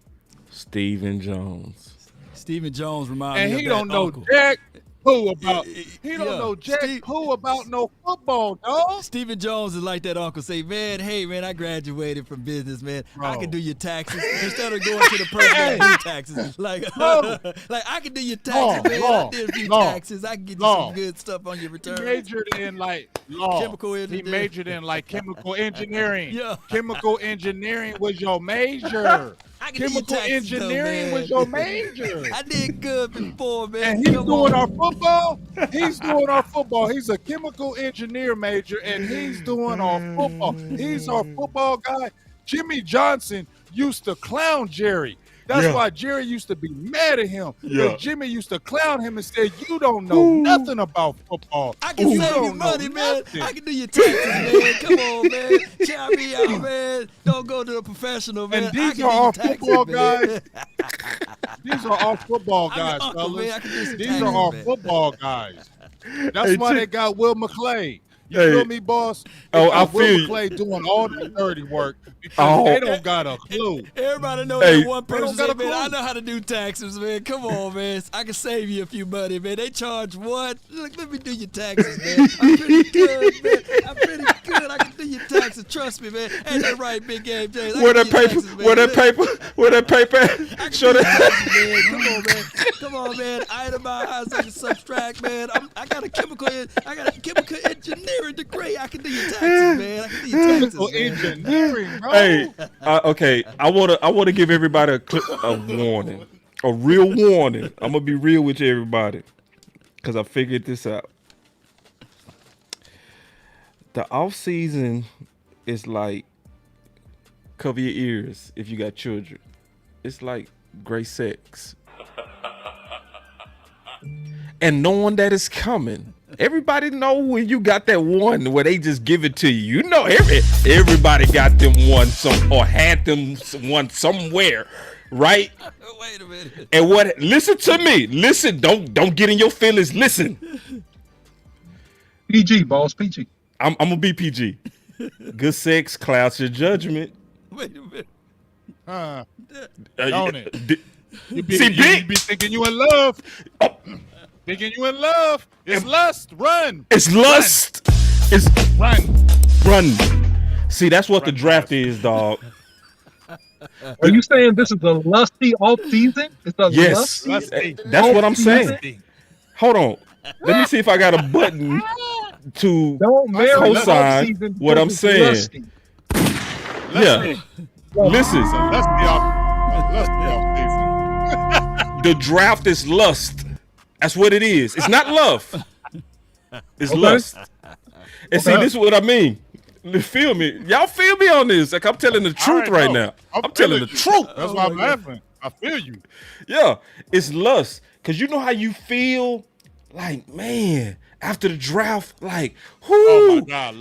Stephen Jones. Stephen Jones reminds me of that. And he don't know uncle. jack poo about. He don't know jack poo about no football, dog. Stephen Jones is like that uncle. Say, man, hey, man, I graduated from business, man. I can do your taxes instead of going to the person that do taxes. Like, like I can do your taxes, man. I did a few taxes. I can get you some good stuff on your return. He majored in like law. Chemical engineering. He majored in like chemical engineering. Chemical engineering was your major. Chemical engineering was your major. I did good before, man. And he's doing our football. He's doing our football. He's a chemical engineer major, and he's doing our football. He's our football guy. Jimmy Johnson used to clown Jerry. That's why Jerry used to be mad at him. Because Jimmy used to clown him and say, you don't know nothing about football. I can save you money, man. Nothing. I can do your taxes, man. Come on, man. Shout me out, man. Don't go to a professional, man. And these are our football guys. These are our football guys, fellas. These are our football guys. That's why they got Will McClay. You feel me, boss? I feel Will McClay doing all the dirty work because they don't got a clue. Everybody know that one person say, man, I know how to do taxes, man. Come on, man. I can save you a few money, man. They charge what? Look, let me do your taxes, man. I'm pretty good, man. I'm pretty good. I can do your taxes. Trust me, man. Ain't that right, Big Game James? Where that paper? Show that. Come on, man. Come on, man. Itemize, I can subtract, man. I got a chemical engineering degree. I can do your taxes, man. I can do your taxes, engineering, bro. Hey, okay. I wanna give everybody a warning, a real warning. I'm gonna be real with you, everybody, because I figured this out. The off season is like cover your ears if you got children. It's like great sex, and knowing that it's coming. Everybody know when you got that one where they just give it to you. You know, everybody got them one or had them one somewhere, right? Wait a minute. And listen to me. Listen, don't get in your feelings. Listen. PG, boss, PG. I'm gonna be PG. Good sex clouds your judgment. Wait a minute. Don't it? You be thinking you in love. Thinking you in love. It's lust. Run. It's lust. It's run. See, that's what the draft is, dog. Are you saying this is a lusty off season? It's a lusty. That's what I'm saying. Hold on. Let me see if I got a button to co-sign what I'm saying. Yeah. Listen. Lusty off season. The draft is lust. That's what it is. It's not love. It's lust. And see, this is what I mean. Feel me. Y'all feel me on this. Like I'm telling the truth right now. I'm telling the truth. That's why I'm laughing. I feel you. Yeah. It's lust. Because you know how you feel? Like, man, after the draft, like, whoo. Oh, my God.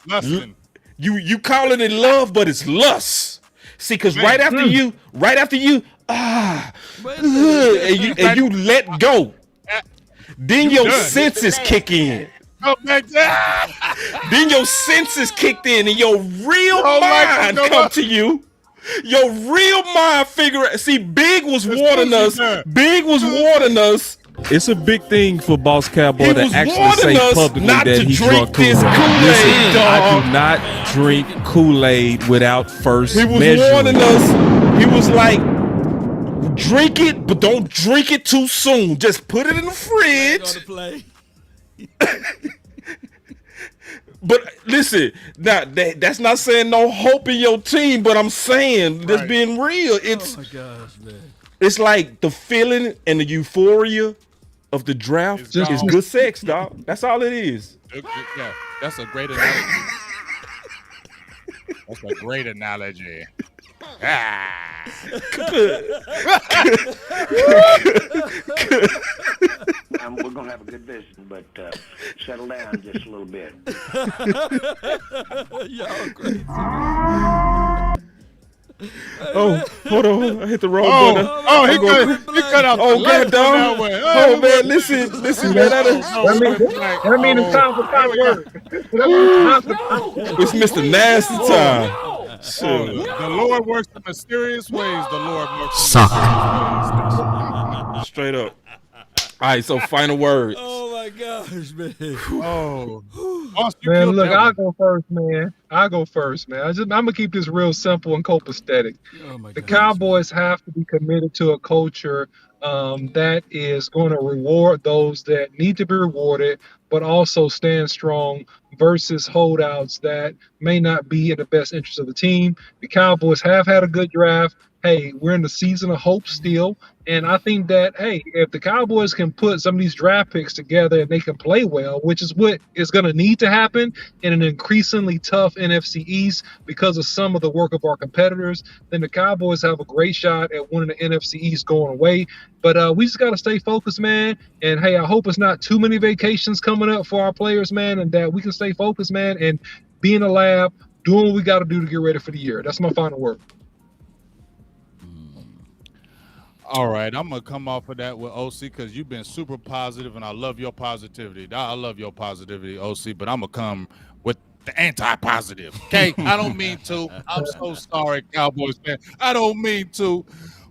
Lusting. You calling it love, but it's lust. See, because right after you, and you let go. Then your senses kick in. Then your senses kicked in and your real mind come to you. Your real mind figure. See, Big was warning us. It's a big thing for Boss Cowboy to actually say publicly that he drunk Kool-Aid. I do not drink Kool-Aid without first measuring. He was warning us. He was like, drink it, but don't drink it too soon. Just put it in the fridge. But listen, that's not saying no hope in your team, but I'm saying just being real. It's oh my gosh, man. It's like the feeling and the euphoria of the draft is good sex, dog. That's all it is. Yeah, that's a great analogy. That's a great analogy. We're gonna have a good vision, but settle down just a little bit. Y'all crazy. Oh, hold on! I hit the wrong button. He cut out. Oh, God, dog! Oh, man, listen, man. That means it's time for final word. It's Mr. Nasty time. The Lord works in mysterious ways. The Lord works in mysterious ways. Straight up. All right, so final words. Oh my gosh, man. Man, look, I'll go first, man. I'm gonna keep this real simple and copacetic. The Cowboys have to be committed to a culture that is going to reward those that need to be rewarded, but also stand strong versus holdouts that may not be in the best interest of the team. The Cowboys have had a good draft. Hey, we're in the season of hope still. And I think that, hey, if the Cowboys can put some of these draft picks together and they can play well, which is what is going to need to happen in an increasingly tough NFC East because of some of the work of our competitors, then the Cowboys have a great shot at winning the NFC East going away. But we just got to stay focused, man. And, hey, I hope it's not too many vacations coming up for our players, man, and that we can stay focused, man, and be in the lab, doing what we got to do to get ready for the year. That's my final word. All right, I'm going to come off of that with OC because you've been super positive, and I love your positivity. I love your positivity, OC, but I'm going to come with the anti-positive, okay? I don't mean to. I'm so sorry, Cowboys fan. I don't mean to.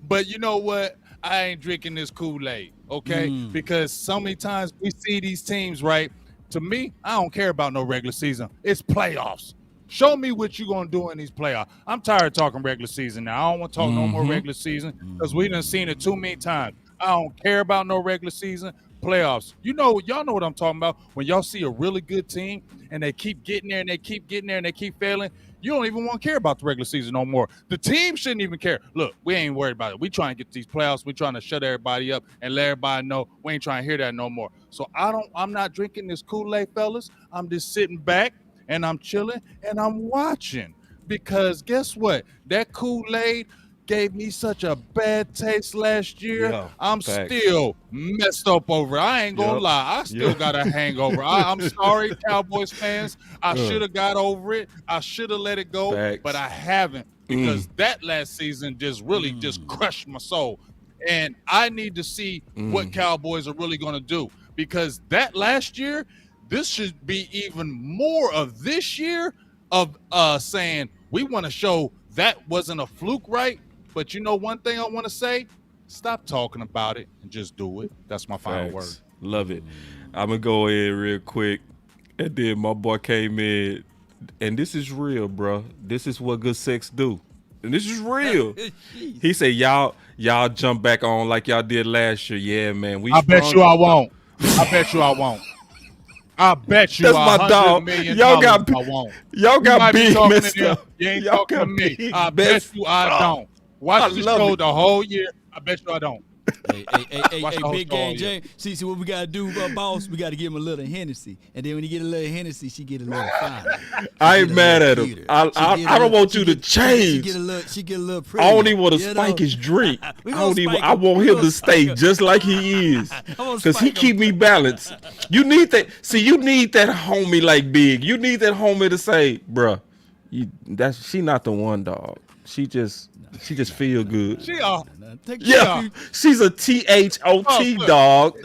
But you know what? I ain't drinking this Kool-Aid, okay? Because so many times we see these teams, right? To me, I don't care about no regular season. It's playoffs. Show me what you're going to do in these playoffs. I'm tired of talking regular season now. I don't want to talk no more regular season because we done seen it too many times. I don't care about no regular season. Playoffs. Y'all know what I'm talking about. When y'all see a really good team and they keep getting there and they keep getting there and they keep failing, you don't even want to care about the regular season no more. The team shouldn't even care. Look, we ain't worried about it. We trying to get these playoffs. We trying to shut everybody up and let everybody know we ain't trying to hear that no more. So I'm not drinking this Kool-Aid, fellas. I'm just sitting back. And I'm chilling and I'm watching because guess what? That Kool-Aid gave me such a bad taste last year. Yeah, I'm still messed up over it. I ain't gonna lie. I still got a hangover. I'm sorry, Cowboys fans. I should have got over it. I should have let it go, but I haven't because that last season just really just crushed my soul. And I need to see what Cowboys are really gonna do because that last year, this should be even more of this year of saying we want to show that wasn't a fluke, right? But you know one thing I want to say? Stop talking about it and just do it. That's my final word. Love it. I'm going to go in real quick. And then my boy came in. And this is real, bro. This is what good sex do. And this is real. He said, y'all jump back on like y'all did last year. Yeah, man. I bet you I won't. I bet you I won't. I bet you that's my dog. Y'all got big messed up. You ain't talking to me. I bet you I don't. Watch the show the whole year. I bet you I don't. Hey, big game, James. See what we gotta do, boss? We gotta give him a little Hennessy, and then when you get a little Hennessy, she get a little fine. I ain't mad at him. I don't want you to change. She get a little pretty. I don't even want to spike his drink. I want him to stay just like he is, because he keep me balanced. You need that. See, you need that homie like Big. You need that homie to say, bruh, she not the one, dog. She just feel good. She's a THOT dog.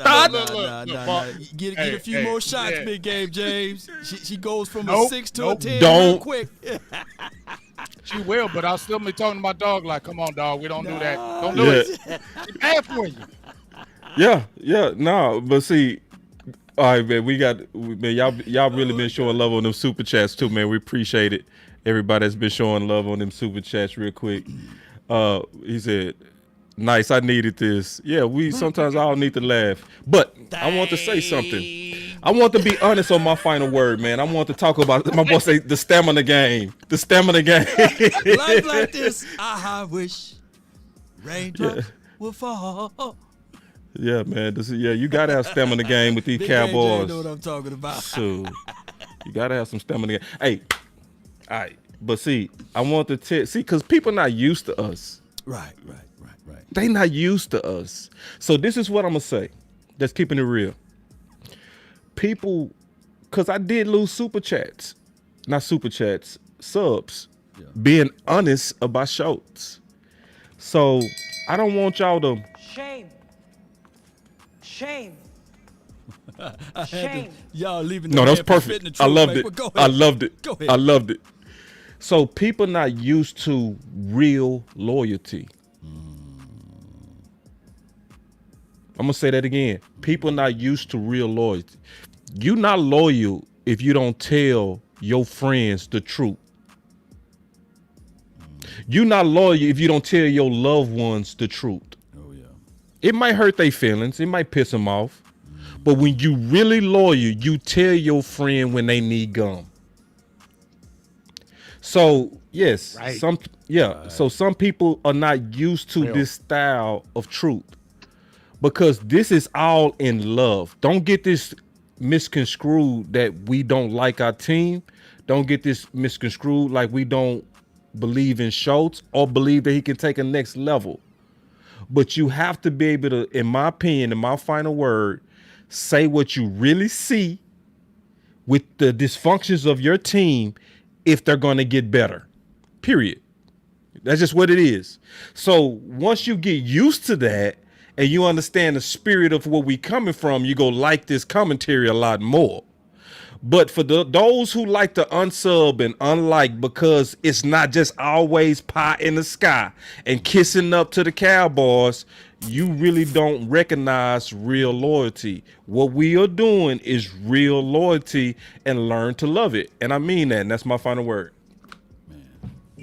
Get a few more shots, big game, James. She goes from a 6 to a 10 real quick. She will, but I'll still be talking to my dog like, come on, dog, we don't do that. Don't do it. She's bad for you. But see, all right, man, y'all really been showing love on them super chats too, man. We appreciate it. Everybody that's been showing love on them super chats real quick. He said, nice, I needed this. Yeah, we sometimes all need to laugh. But I want to say something. I want to be honest on my final word, man. I want to talk about my boy say the stamina game. The stamina game. Life like this, I wish raindrops will fall. Yeah, man. You gotta have stamina game with these Big Cowboys. AJ know what I'm talking about. So you gotta have some stamina game. Hey, all right. But see, I want to because people not used to us. Right. They not used to us. So this is what I'm gonna say. That's keeping it real. People, because I did lose subs, being honest about Schultz. So I don't want y'all to. Shame. Y'all leaving. No, that's perfect. I loved it. I loved it. Go ahead. I loved it. So people not used to real loyalty. I'm gonna say that again. People not used to real loyalty. You not loyal if you don't tell your friends the truth. You not loyal if you don't tell your loved ones the truth. Oh yeah. It might hurt their feelings. It might piss them off. But when you really loyal, you tell your friend when they need gum. So yes, So some people are not used to this style of truth because this is all in love. Don't get this misconstrued that we don't like our team. Don't get this misconstrued like we don't believe in Schultz or believe that he can take a next level. But you have to be able to, in my opinion, in my final word, say what you really see with the dysfunctions of your team if they're going to get better, period. That's just what it is. So once you get used to that and you understand the spirit of where we coming from, you go like this commentary a lot more. But for those who like to unsub and unlike because it's not just always pie in the sky and kissing up to the Cowboys, you really don't recognize real loyalty. What we are doing is real loyalty and learn to love it. And I mean that, and that's my final word. Man.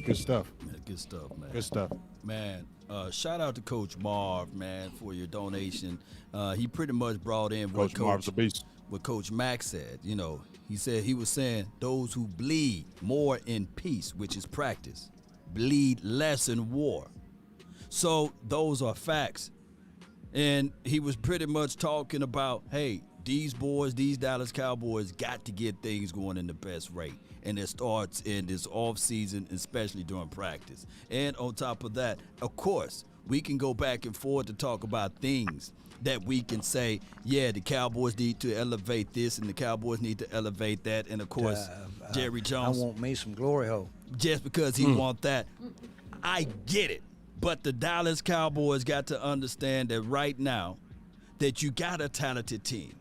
Good stuff. Good stuff, man. Good stuff. Man, shout out to Coach Marv, man, for your donation. He pretty much brought in what Marv's a beast. What Coach Mack said. You know, he was saying those who bleed more in peace, which is practice, bleed less in war. So those are facts. And he was pretty much talking about, hey, these Dallas Cowboys got to get things going in the best rate. And it starts in this offseason, especially during practice. And on top of that, of course, we can go back and forth to talk about things that we can say, yeah, the Cowboys need to elevate this and the Cowboys need to elevate that. And, of course, Jerry Jones. I want me some glory hole. Just because he want that. I get it. But the Dallas Cowboys got to understand that right now that you got a talented team.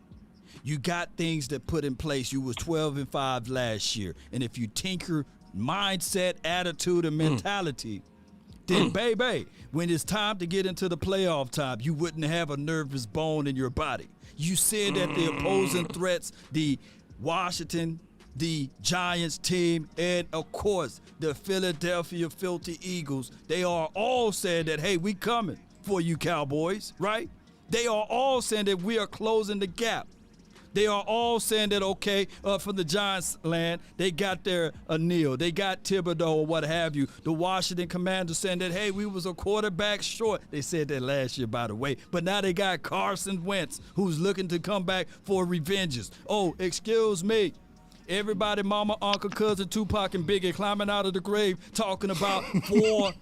You got things that put in place. You was 12-5 last year. And if you tinker mindset, attitude, and mentality, then, baby, when it's time to get into the playoff time, you wouldn't have a nervous bone in your body. You said that the opposing threats, the Washington, the Giants team, and, of course, the Philadelphia Filthy Eagles, they are all saying that, hey, we coming for you, Cowboys, right? They are all saying that we are closing the gap. They are all saying that, okay, from the Giants land, they got their Neal, they got Thibodeau or what have you. The Washington Commanders saying that, hey, we was a quarterback short. They said that last year, by the way. But now they got Carson Wentz, who's looking to come back for revenges. Oh, excuse me. Everybody, mama, uncle, cousin, Tupac, and Biggie climbing out of the grave talking about for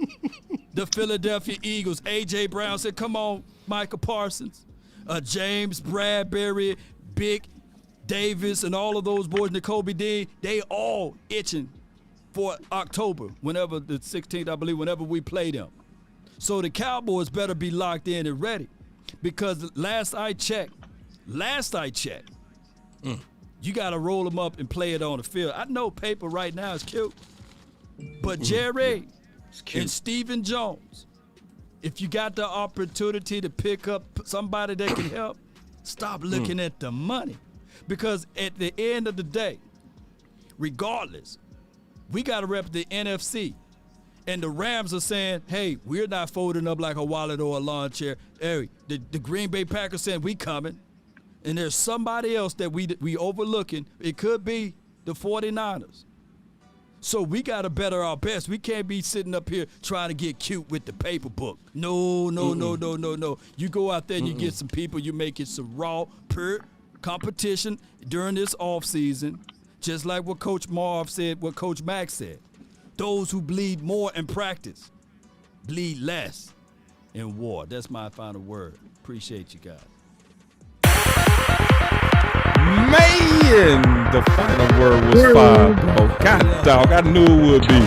the Philadelphia Eagles. A.J. Brown said, come on, Micah Parsons. James Bradbury, Big Davis, and all of those boys, N'Kobe Dean, they all itching for October, whenever the 16th, I believe, whenever we play them. So the Cowboys better be locked in and ready because last I checked, you got to roll them up and play it on the field. I know paper right now is cute, but Jerry and Stephen Jones, if you got the opportunity to pick up somebody that can help, stop looking at the money. Because at the end of the day, regardless, we got to rep the NFC. And the Rams are saying, hey, we're not folding up like a wallet or a lawn chair. Hey, the Green Bay Packers saying, we coming. And there's somebody else that we overlooking. It could be the 49ers. So we got to better our best. We can't be sitting up here trying to get cute with the paper book. No. You go out there and you get some people. You make it some raw, pure competition during this offseason, just like what Coach Marv said, what Coach Max said. Those who bleed more in practice bleed less in war. That's my final word. Appreciate you guys. Man, the final word was fire, bro. God, dog, I knew it would be.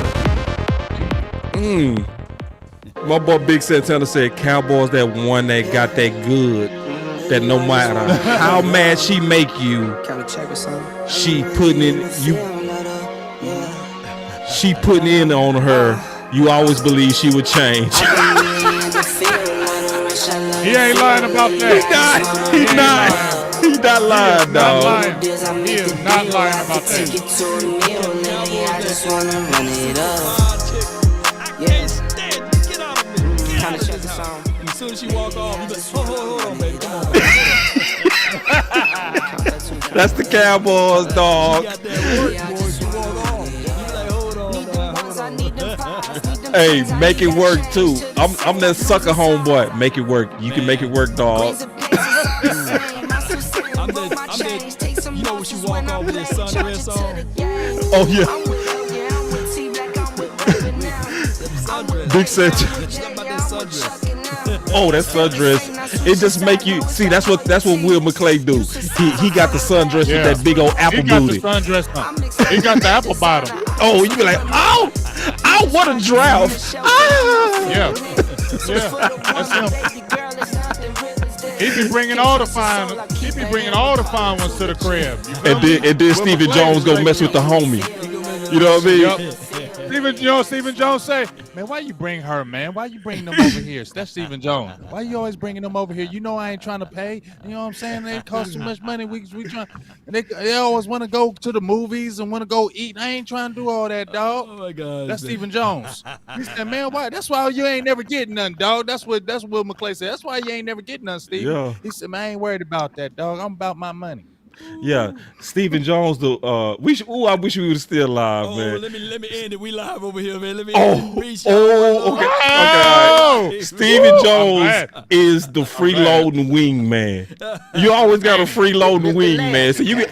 My boy Big Santana said Cowboys that one that got that good, that no matter how mad she make you, she putting in on her. You always believe she would change. He ain't lying about that. He's not lying, dog. He is not lying about that. As soon as she walk off, you be like, hold on, baby, come on. That's the Cowboys, dog. Hey, make it work too. I'm that sucker homeboy. Make it work. You can make it work, dog. You know when she walk off with that sundress on? Oh yeah. Big said. Oh, that sundress. It just make you see. That's what Will McClay do. He got the sundress with that big old apple booty. He got the sundress on. He got the apple bottom. Oh, you be like, oh, what a drought. Yeah, that's him. He be bringing all the fine ones to the crib. And then Stephen Jones go mess with the homie. You know what I mean? Yep. Stephen Jones say, man, why you bring her, man? Why you bring them over here? That's Stephen Jones. Why you always bringing them over here? You know I ain't trying to pay. You know what I'm saying? They cost too much money. We trying. They always want to go to the movies and want to go eat. I ain't trying to do all that, dog. Oh my God. That's Stephen Jones. He said, man, why? That's why you ain't never getting nothing, dog. That's what Will McClay said. That's why you ain't never getting nothing, Steve. Yeah. He said, man, I ain't worried about that, dog. I'm about my money. Yeah, Stephen Jones. I wish we were still alive, man. Let me end it. We live over here, man. Let me end it. Okay. Stephen Jones is the freeloading wing man. You always got a freeloading wing man. So you